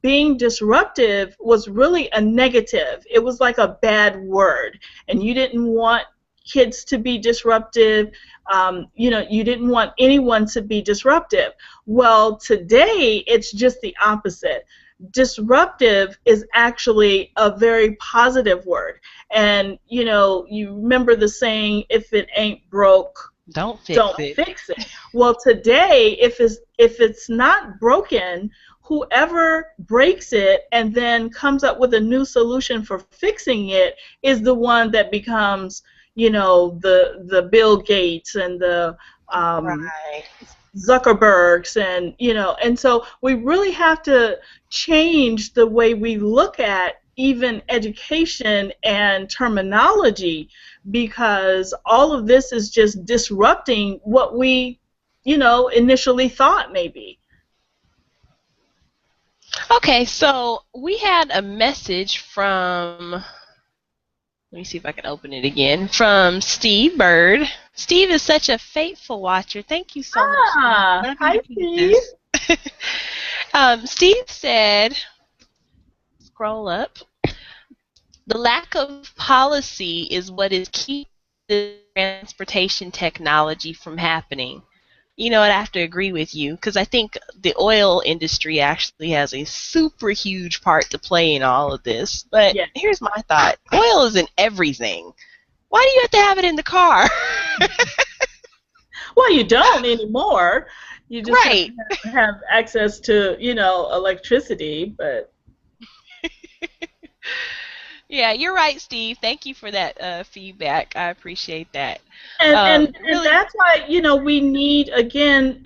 being disruptive was really a negative. It was like a bad word, and you didn't want kids to be disruptive. You know, you didn't want anyone to be disruptive. Well, today it's just the opposite. Disruptive is actually a very positive word. And, you know, you remember the saying, if it ain't broke, don't fix it. Well, today, if it's not broken, whoever breaks it and then comes up with a new solution for fixing it is the one that becomes, you know, the Bill Gates and the Right. Zuckerbergs, and, you know, and so we really have to change the way we look at even education and terminology, because all of this is just disrupting what we, you know, initially thought maybe. Okay, so we had a message from, let me see if I can open it again, from Steve Bird. Steve is such a faithful watcher. Thank you so much. Hi, Steve. Steve said, scroll up, the lack of policy is what is keeping the transportation technology from happening. You know what, I have to agree with you because I think the oil industry actually has a super huge part to play in all of this. But Yeah. Here's my thought. Oil is in everything. Why do you have to have it in the car? Well, you don't anymore. You just Right. have to have access to, you know, electricity, but... Yeah, you're right, Steve. Thank you for that feedback. I appreciate that. And Really, that's why, you know, we need, again,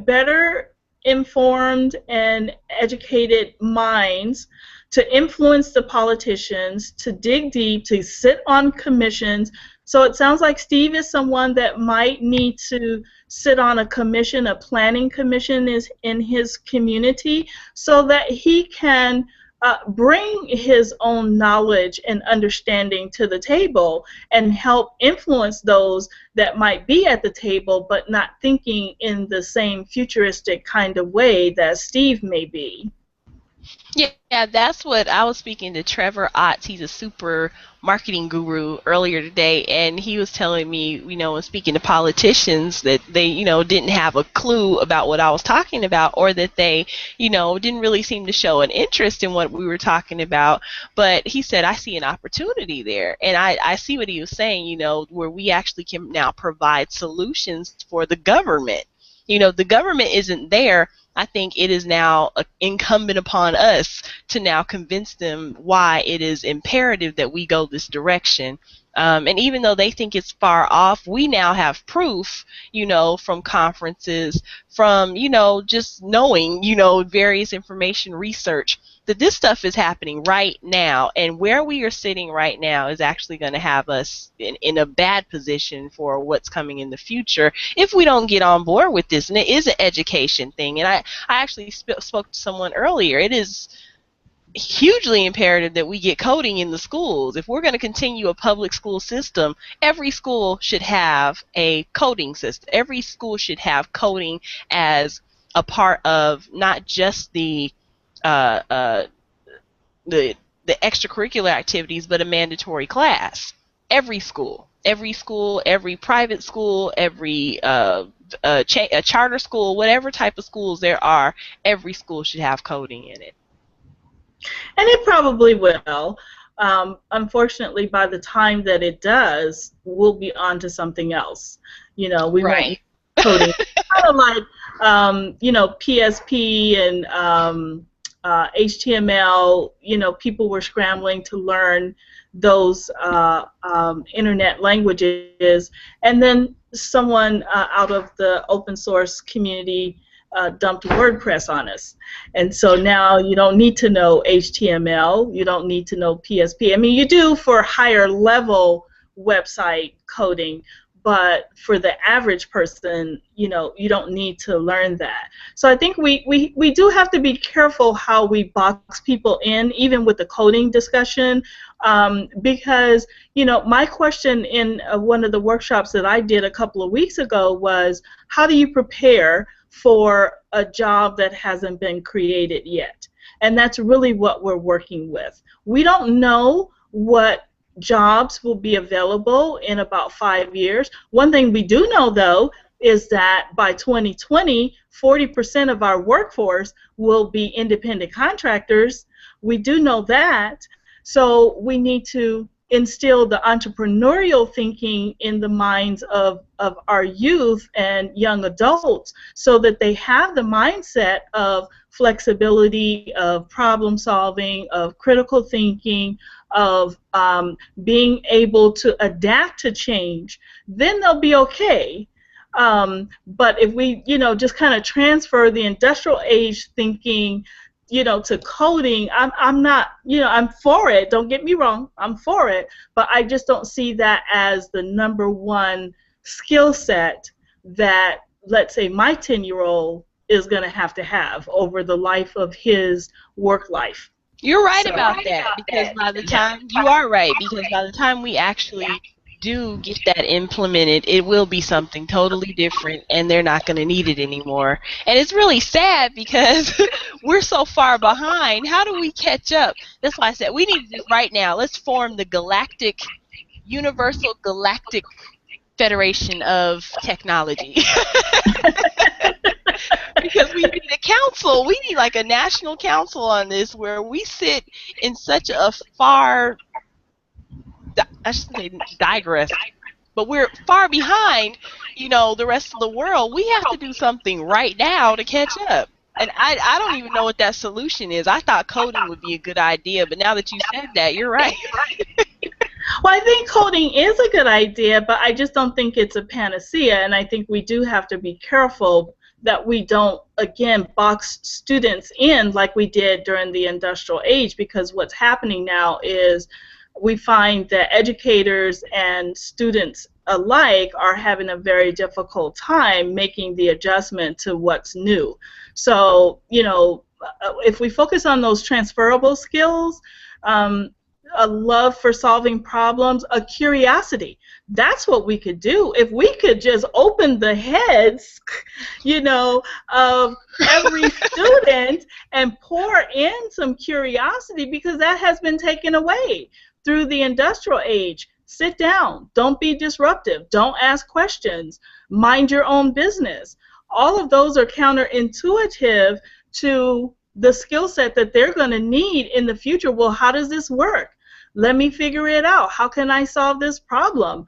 better informed and educated minds to influence the politicians, to dig deep, to sit on commissions. So it sounds like Steve is someone that might need to sit on a commission, a planning commission is in his community, so that he can bring his own knowledge and understanding to the table and help influence those that might be at the table but not thinking in the same futuristic kind of way that Steve may be. yeah, that's what I was speaking to Trevor Otts. He's a super marketing guru earlier today, and he was telling me, you know, when speaking to politicians that they, you know, didn't have a clue about what I was talking about, or that they, you know, didn't really seem to show an interest in what we were talking about. But he said, I see an opportunity there, and I see what he was saying, you know, where we actually can now provide solutions for the government. You know, the government isn't there. I think it is now incumbent upon us to now convince them why it is imperative that we go this direction. And even though they think it's far off, we now have proof, you know, from conferences, from, you know, just knowing, you know, various information research, that this stuff is happening right now. And where we are sitting right now is actually going to have us in a bad position for what's coming in the future if we don't get on board with this. And it is an education thing. And I actually spoke to someone earlier. It is hugely imperative that we get coding in the schools. If we're going to continue a public school system, every school should have a coding system. Every school should have coding as a part of not just the uh, uh, the extracurricular activities, but a mandatory class. Every school, every private school, every a charter school, whatever type of schools there are, every school should have coding in it. And it probably will. Unfortunately, by the time that it does, we'll be on to something else. You know, we won't be coding. Kind of like, you know, PSP and HTML. You know, people were scrambling to learn those internet languages, and then someone out of the open source community dumped WordPress on us. And so now you don't need to know HTML, you don't need to know PSP. I mean, you do for higher level website coding, but for the average person, you know, you don't need to learn that. So I think we do have to be careful how we box people in, even with the coding discussion, because, you know, my question in one of the workshops that I did a couple of weeks ago was, how do you prepare for a job that hasn't been created yet? And that's really what we're working with. We don't know what jobs will be available in about 5 years. One thing we do know, though, is that by 2020, 40% of our workforce will be independent contractors. We do know that. So we need to instill the entrepreneurial thinking in the minds of our youth and young adults so that they have the mindset of flexibility, of problem solving, of critical thinking, of being able to adapt to change. Then they'll be okay. But if we, you know, just kind of transfer the industrial age thinking, you know, to coding, I'm not, you know, I'm for it, don't get me wrong, I'm for it, but I just don't see that as the number one skill set that, let's say, my 10-year-old is going to have over the life of his work life. You're right about that, because by the time, you are right, because by the time we actually do get that implemented, it will be something totally different, and they're not going to need it anymore. And it's really sad because we're so far behind. How do we catch up? That's why I said we need to do right now. Let's form the Universal Galactic Federation of Technology. Because we need a council. We need like a national council on this, where we sit in such a far, I shouldn't say digress, but we're far behind, you know, the rest of the world. We have to do something right now to catch up. And I don't even know what that solution is. I thought coding would be a good idea, but now that you said that, you're right. Well, I think coding is a good idea, but I just don't think it's a panacea, and I think we do have to be careful that we don't, again, box students in like we did during the industrial age, because what's happening now is we find that educators and students alike are having a very difficult time making the adjustment to what's new. So, you know, if we focus on those transferable skills, a love for solving problems, a curiosity. That's what we could do. If we could just open the heads, you know, of every student and pour in some curiosity, because that has been taken away through the industrial age. Sit down. Don't be disruptive. Don't ask questions. Mind your own business. All of those are counterintuitive to the skill set that they're going to need in the future. Well, how does this work? Let me figure it out. How can I solve this problem?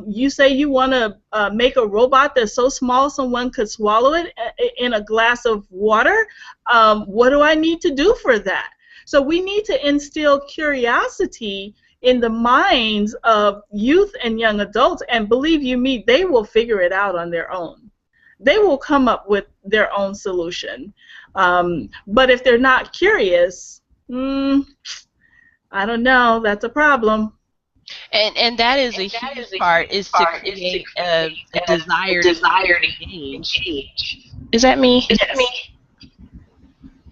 You say you want to make a robot that's so small someone could swallow it in a glass of water. What do I need to do for that? So we need to instill curiosity in the minds of youth and young adults, and believe you me, they will figure it out on their own. They will come up with their own solution. But if they're not curious, I don't know, that's a problem. And that is a huge part, is to create a desire to engage. Is that me? Yes.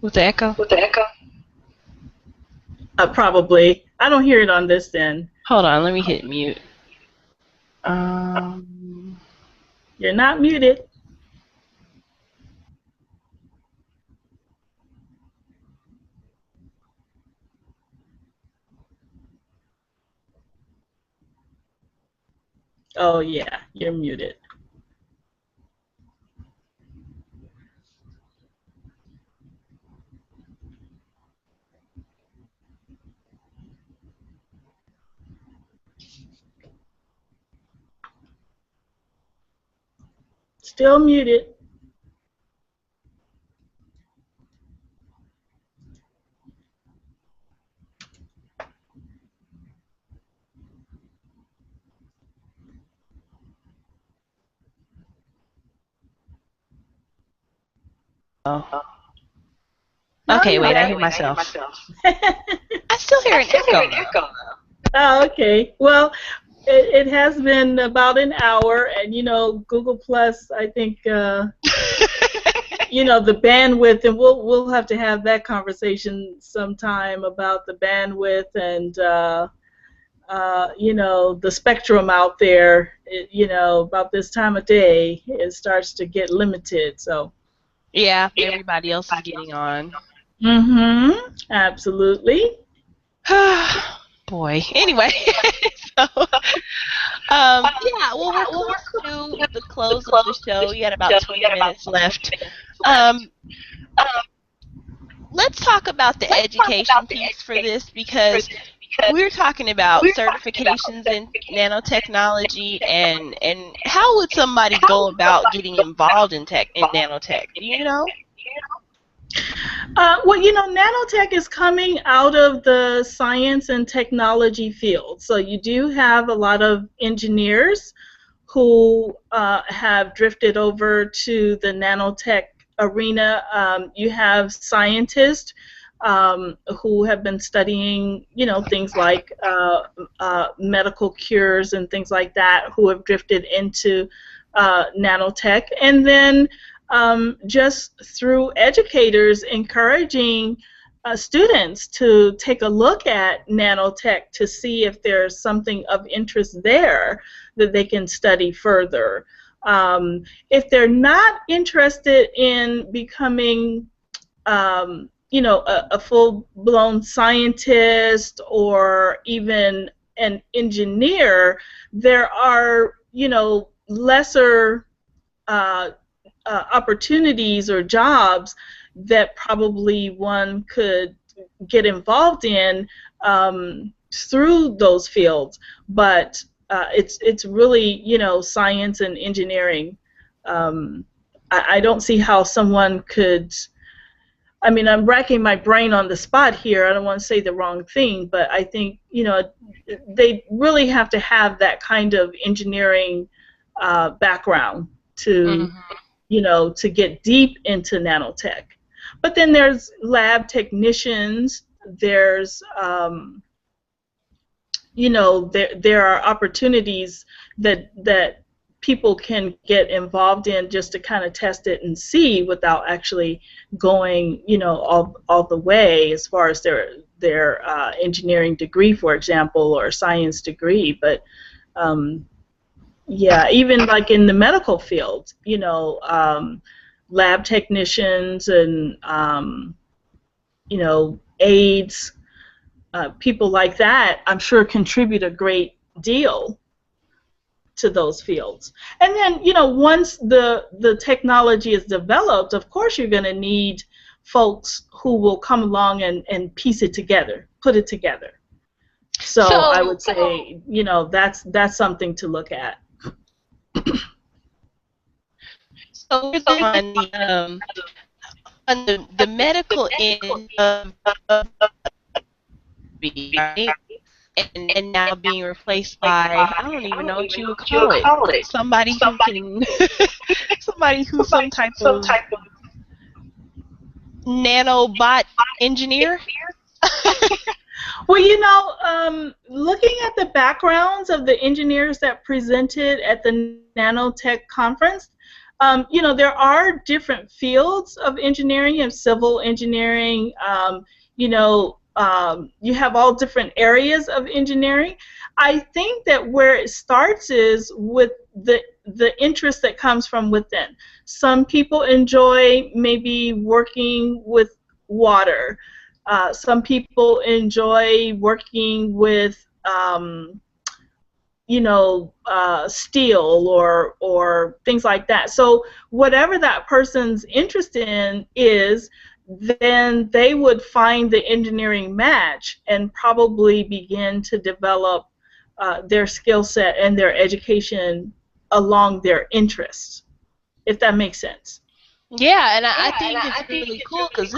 With the echo? Probably. I don't hear it on this end. Hold on, let me hit mute. You're not muted. Oh, yeah, you're muted. Still muted. Oh. No, Okay, you're wait, I right. hear myself. I still hear an echo. Oh, okay. Well, it has been about an hour, and Google Plus, I think, the bandwidth, and we'll have to have that conversation sometime about the bandwidth and the spectrum out there. About this time of day, it starts to get limited. So. Yeah, everybody else is getting on. Mm-hmm. Absolutely. Boy. Anyway, so yeah. Well, we're close to the close of the show. You had about 20 minutes left. Let's talk about the education piece for this, because we're talking about certifications in nanotechnology, and how would somebody go about getting involved in nanotech? Do you know? Well, nanotech is coming out of the science and technology field. So you do have a lot of engineers who have drifted over to the nanotech arena. You have scientists who have been studying, things like medical cures and things like that, who have drifted into nanotech. And then just through educators encouraging students to take a look at nanotech to see if there's something of interest there that they can study further. If they're not interested in becoming a full-blown scientist or even an engineer, there are, lesser opportunities or jobs that probably one could get involved in through those fields. But it's really, science and engineering. I don't see how someone could. I mean, I'm racking my brain on the spot here. I don't want to say the wrong thing, but I think, they really have to have that kind of engineering background to, to get deep into nanotech. But then there's lab technicians. There's, there are opportunities that people can get involved in just to kind of test it and see without actually going, all the way as far as their engineering degree, for example, or science degree. But yeah, even like in the medical field, lab technicians and aides, people like that, I'm sure contribute a great deal to those fields. And then, once the technology is developed, of course you're going to need folks who will come along and piece it together, put it together. So I would say, that's something to look at. So on the medical end of right? And now being replaced by, I don't even know what you would call it. Somebody who can, somebody who's some type of nanobot engineer. Well, looking at the backgrounds of the engineers that presented at the Nanotech conference, there are different fields of engineering and civil engineering. You have all different areas of engineering. I think that where it starts is with the interest that comes from within. Some people enjoy maybe working with water. Some people enjoy working with steel or things like that. So whatever that person's interest in is, then they would find the engineering match and probably begin to develop their skill set and their education along their interests, if that makes sense. Yeah, and I think it's really cool because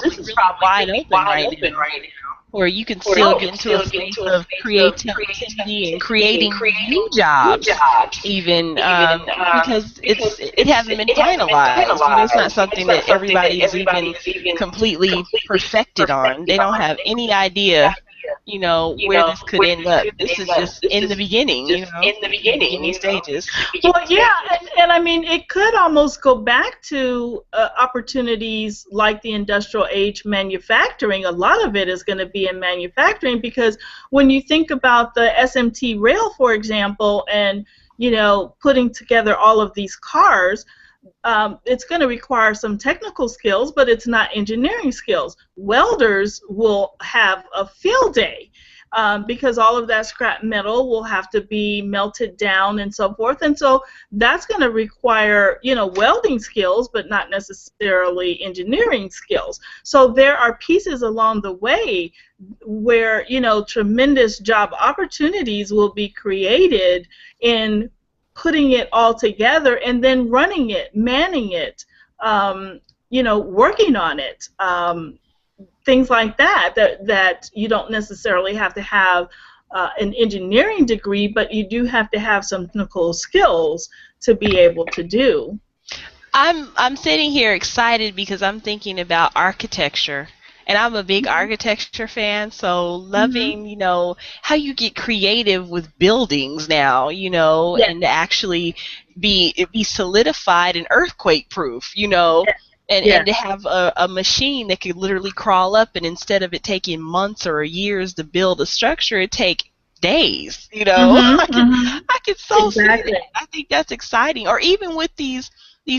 this is probably really wide open right now, where you can still get into a space of creativity and creating new jobs, even because it hasn't been finalized. It's not something that everybody is even completely perfected on. They don't have any idea, where this could end up. This is just in the beginning, beginning stages. Well, yeah, and I mean, it could almost go back to opportunities like the industrial age manufacturing. A lot of it is going to be in manufacturing, because when you think about the SMT rail, for example, and putting together all of these cars, it's going to require some technical skills, but it's not engineering skills. Welders will have a field day because all of that scrap metal will have to be melted down and so forth. And so that's going to require, welding skills, but not necessarily engineering skills. So there are pieces along the way where, tremendous job opportunities will be created in putting it all together and then running it, manning it, working on it, things like that you don't necessarily have to have an engineering degree, but you do have to have some technical skills to be able to do. I'm sitting here excited because I'm thinking about architecture. And I'm a big architecture fan, so loving, how you get creative with buildings now, and actually be solidified and earthquake proof, and to have a machine that could literally crawl up, and instead of it taking months or years to build a structure, it take days, I could so see that. I think that's exciting. Or even with these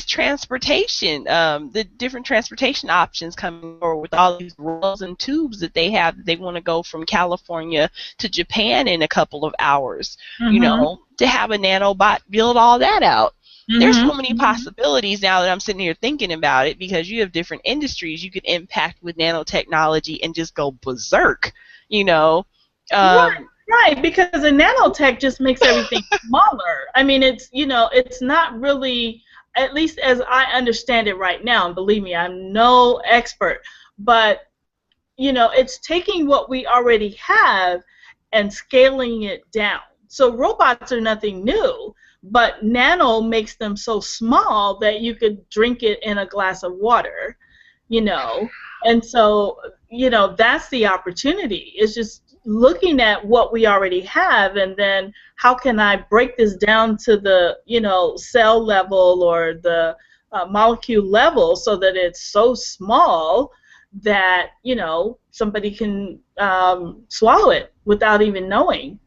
transportation, the different transportation options coming forward with all these rails and tubes that they have, that they want to go from California to Japan in a couple of hours, to have a nanobot build all that out. There's so many possibilities now that I'm sitting here thinking about it, because you have different industries you could impact with nanotechnology and just go berserk, Right, because a nanotech just makes everything smaller. I mean, it's not really, at least as I understand it right now, and believe me, I'm no expert, but it's taking what we already have and scaling it down. So robots are nothing new, but nano makes them so small that you could drink it in a glass of water, and so that's the opportunity. It's just looking at what we already have, and then how can I break this down to the cell level or the molecule level, so that it's so small that somebody can swallow it without even knowing.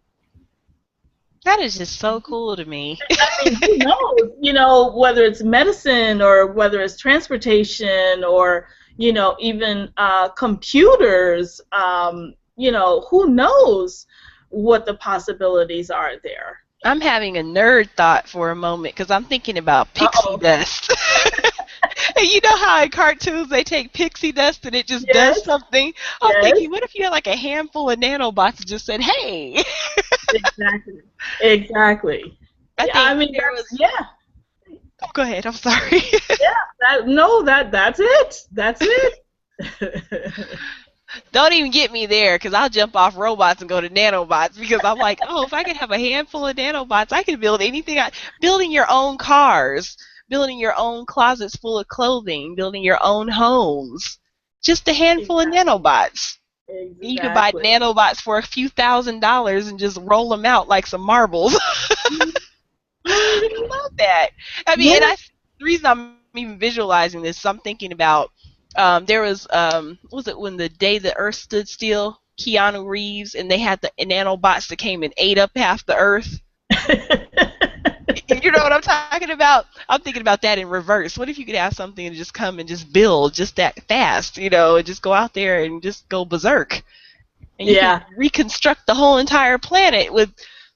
That is just so cool to me. I mean, who knows? Whether it's medicine or whether it's transportation or even computers. Who knows what the possibilities are there. I'm having a nerd thought for a moment, because I'm thinking about pixie dust. And you know how in cartoons they take pixie dust and it just does something? I'm thinking, what if you had like a handful of nanobots that just said, hey? Exactly. I mean, Oh, go ahead. I'm sorry. That's it. Don't even get me there, because I'll jump off robots and go to nanobots, because I'm like, if I could have a handful of nanobots, I could build anything. Building your own cars, building your own closets full of clothing, building your own homes. Just a handful of nanobots. Exactly. You could buy nanobots for a few $1,000s and just roll them out like some marbles. I love that. I mean, and the reason I'm even visualizing this, I'm thinking about there was it when the day the Earth stood still, Keanu Reeves, and they had the nanobots that came and ate up half the Earth. You know what I'm talking about? I'm thinking about that in reverse. What if you could have something and just come and just build just that fast, and just go out there and just go berserk. And you can reconstruct the whole entire planet with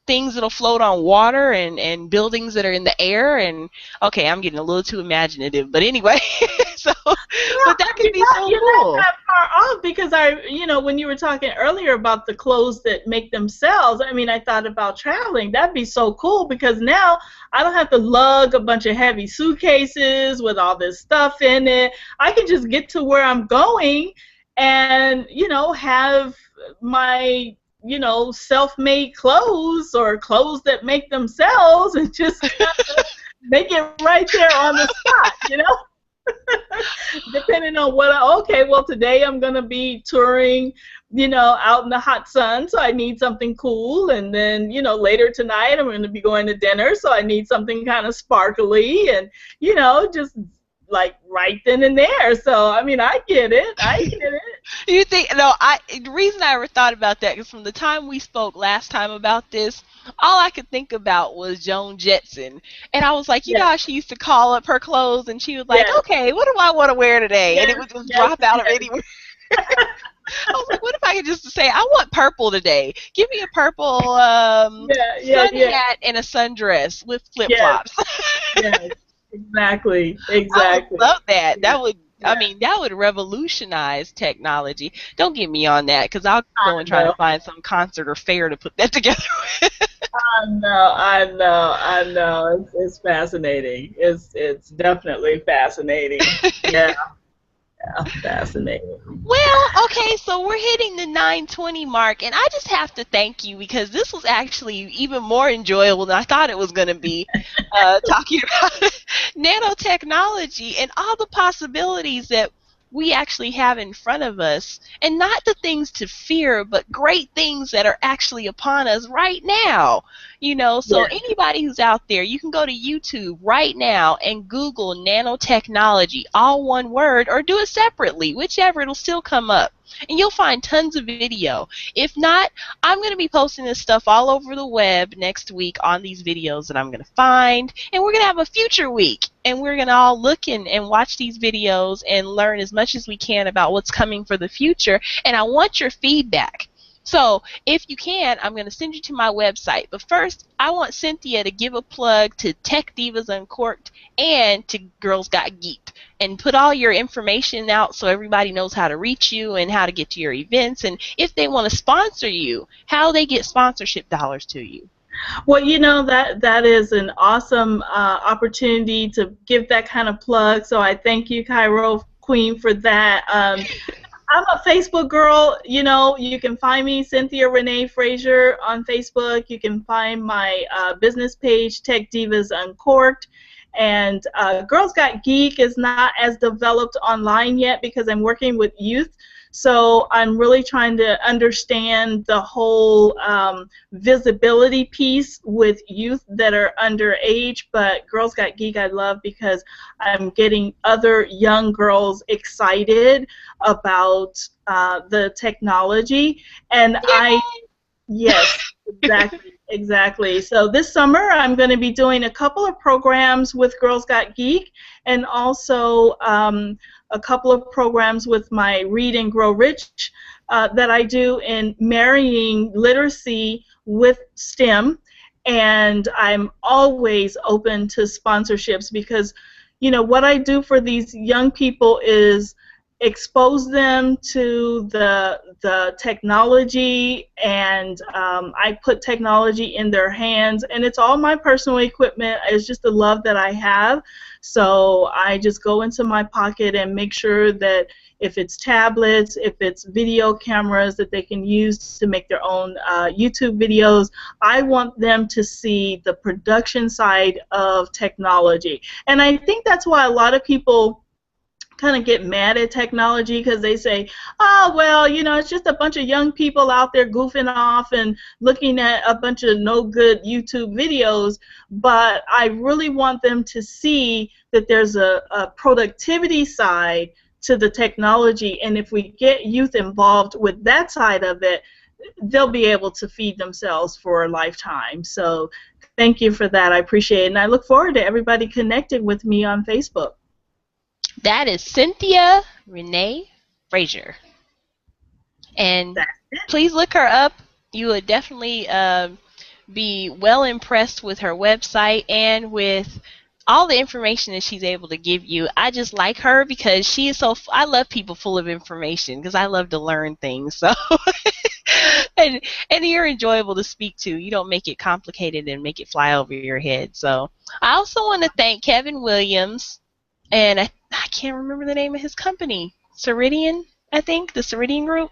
things that'll float on water and buildings that are in the air. And okay, I'm getting a little too imaginative, but anyway, so Well, but that could be so you're not cool. that far off because when you were talking earlier about the clothes that make themselves, I mean, I thought about traveling. That'd be so cool because now I don't have to lug a bunch of heavy suitcases with all this stuff in it. I can just get to where I'm going and, have my, self-made clothes or clothes that make themselves and just kind of make it right there on the spot. Depending on okay, well, today I'm going to be touring, out in the hot sun, so I need something cool. And then, later tonight I'm going to be going to dinner, so I need something kind of sparkly and, just like right then and there. So, I mean, I get it. You think, no, the reason I ever thought about that is from the time we spoke last time about this, all I could think about was Joan Jetson. And I was like, you know how she used to call up her clothes and she was like, Yes. okay, what do I want to wear today? And it would just drop out of Yes. anywhere. I was like, what if I could just say, I want purple today. Give me a purple sun hat and a sundress with flip-flops. Yes, exactly. I would love that. Yeah. That would, I mean, that would revolutionize technology. Don't get me on that, because I'll go and try to find some concert or fair to put that together with. I know. It's fascinating. It's definitely fascinating. Yeah, fascinating. Well, okay, so we're hitting the 9:20 mark, and I just have to thank you because this was actually even more enjoyable than I thought it was going to be, talking about nanotechnology and all the possibilities that we actually have in front of us, and not the things to fear, but great things that are actually upon us right now. So anybody who's out there, you can go to YouTube right now and Google nanotechnology, all one word, or do it separately, whichever, it'll still come up. And you'll find tons of video. If not, I'm going to be posting this stuff all over the web next week on these videos that I'm going to find. And we're going to have a future week. And we're going to all look and watch these videos and learn as much as we can about what's coming for the future. And I want your feedback. So if you can, I'm going to send you to my website. But first, I want Cynthia to give a plug to Tech Divas Uncorked and to Girls Got Geeked. And put all your information out so everybody knows how to reach you and how to get to your events. And if they want to sponsor you, how they get sponsorship dollars to you. Well, that is an awesome opportunity to give that kind of plug. So I thank you, CAIRO QWEEN, for that. I'm a Facebook girl. You can find me, Cynthia Renee Frazier, on Facebook. You can find my business page, Tech Divas Uncorked. And Girls Got Geek is not as developed online yet because I'm working with youth. So I'm really trying to understand the whole visibility piece with youth that are underage. But Girls Got Geek I love because I'm getting other young girls excited about the technology. And yes, exactly. Exactly. So this summer I'm going to be doing a couple of programs with Girls Got Geek and also a couple of programs with my Read and Grow Rich that I do in marrying literacy with STEM. And I'm always open to sponsorships because, what I do for these young people is expose them to the technology, and I put technology in their hands, and it's all my personal equipment. It's just the love that I have. So I just go into my pocket and make sure that if it's tablets, if it's video cameras that they can use to make their own YouTube videos, I want them to see the production side of technology. And I think that's why a lot of people kind of get mad at technology because they say, oh, well, it's just a bunch of young people out there goofing off and looking at a bunch of no good YouTube videos. But I really want them to see that there's a productivity side to the technology, and if we get youth involved with that side of it, they'll be able to feed themselves for a lifetime. So thank you for that. I appreciate it, and I look forward to everybody connecting with me on Facebook. That is Cynthia Renee Frazier. And please look her up. You would definitely be well impressed with her website and with all the information that she's able to give you. I just like her because she is so, I love people full of information because I love to learn things. So, and you're enjoyable to speak to. You don't make it complicated and make it fly over your head. So I also want to thank Kevin Williams, and I can't remember the name of his company, Ceridian, I think, the Ceridian Group.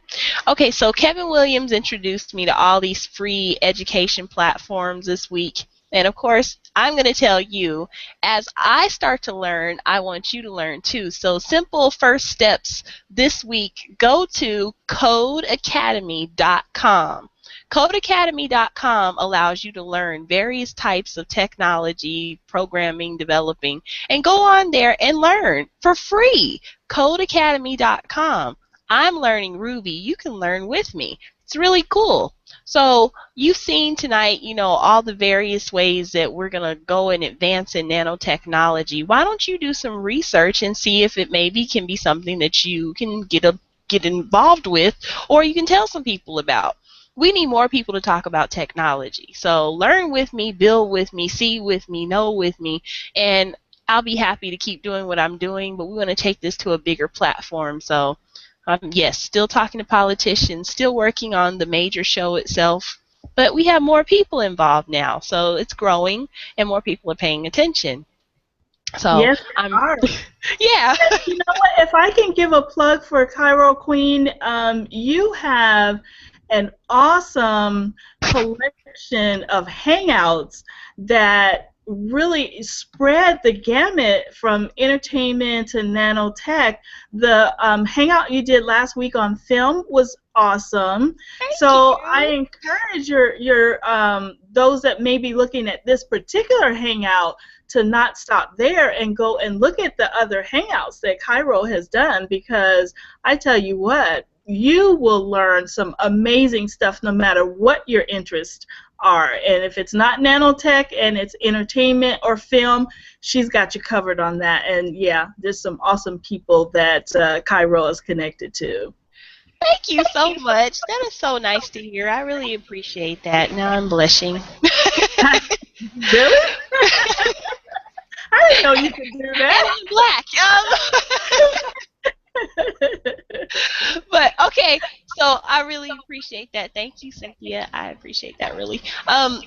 Okay, so Kevin Williams introduced me to all these free education platforms this week. And of course, I'm going to tell you, as I start to learn, I want you to learn too. So simple first steps this week, go to codeacademy.com. Codeacademy.com allows you to learn various types of technology, programming, developing, and go on there and learn for free. Codeacademy.com. I'm learning Ruby. You can learn with me. It's really cool. So you've seen tonight, you know, all the various ways that we're going to go and advance in nanotechnology. Why don't you do some research and see if it maybe can be something that you can get involved with, or you can tell some people about. We need more people to talk about technology. So learn with me, build with me, see with me, know with me, and I'll be happy to keep doing what I'm doing, but we want to take this to a bigger platform. So yes, still talking to politicians, still working on the major show itself, but we have more people involved now, so it's growing and more people are paying attention. So yes, yeah. You know what? If I can give a plug for CAIRO QWEEN, you have an awesome collection of hangouts that really spread the gamut from entertainment to nanotech. The hangout you did last week on film was awesome. So I encourage your those that may be looking at this particular hangout to not stop there and go and look at the other hangouts that CAIRO has done, because I tell you what, you will learn some amazing stuff no matter what your interests are. And if it's not nanotech and it's entertainment or film, she's got you covered on that. And yeah, there's some awesome people that CAIRO is connected to. Thank you so much. That is so nice to hear. I really appreciate that. Now I'm blushing. Really? I didn't know you could do that. And I'm black. But okay, so I really appreciate that. Thank you, Cynthia. I appreciate that really. So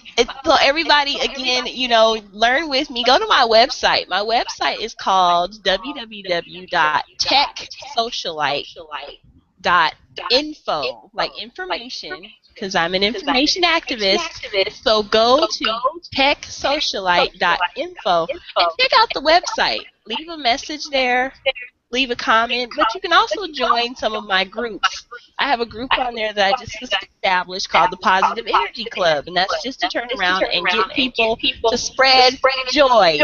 everybody, again, you know, learn with me. Go to my website. My website is called www.techsocialite.info, like information, because I'm an information activist. So go to techsocialite.info and check out the website. Leave a message there. Leave a comment, but you can also join some of my groups. I have a group on there that I just established called the Positive Energy Club, and that's just to turn around and get people to spread joy.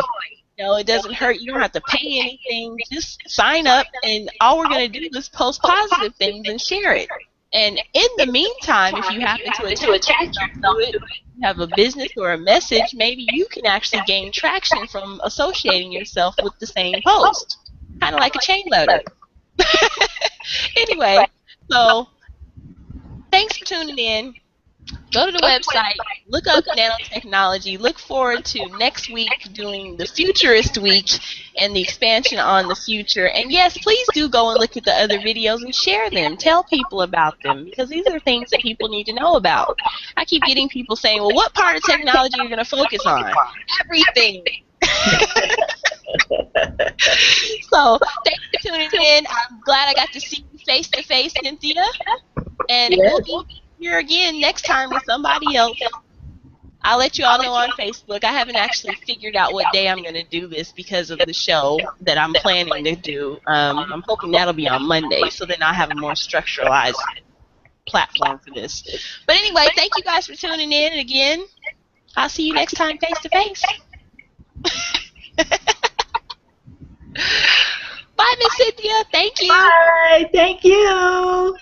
You know, it doesn't hurt. You don't have to pay anything. Just sign up, and all we're going to do is post positive things and share it. And in the meantime, if you happen to attach yourself to it, you have a business or a message, maybe you can actually gain traction from associating yourself with the same post. Kind of like a chain loader. Anyway, so thanks for tuning in. Go to the website, look up nanotechnology, look forward to next week doing the Futurist Week and the expansion on the future. And yes, please do go and look at the other videos and share them. Tell people about them, because these are things that people need to know about. I keep getting people saying, well, what part of technology are you going to focus on? Everything. So, thanks for tuning in. I'm glad I got to see you face to face, Cynthia. And we'll be here again next time with somebody else. I'll let you all know on Facebook. I haven't actually figured out what day I'm going to do this because of the show that I'm planning to do. I'm hoping that'll be on Monday, so then I'll have a more structuralized platform for this. But anyway, thank you guys for tuning in. And again, I'll see you next time face to face. Bye, Miss Cynthia. Thank you. Bye. Thank you.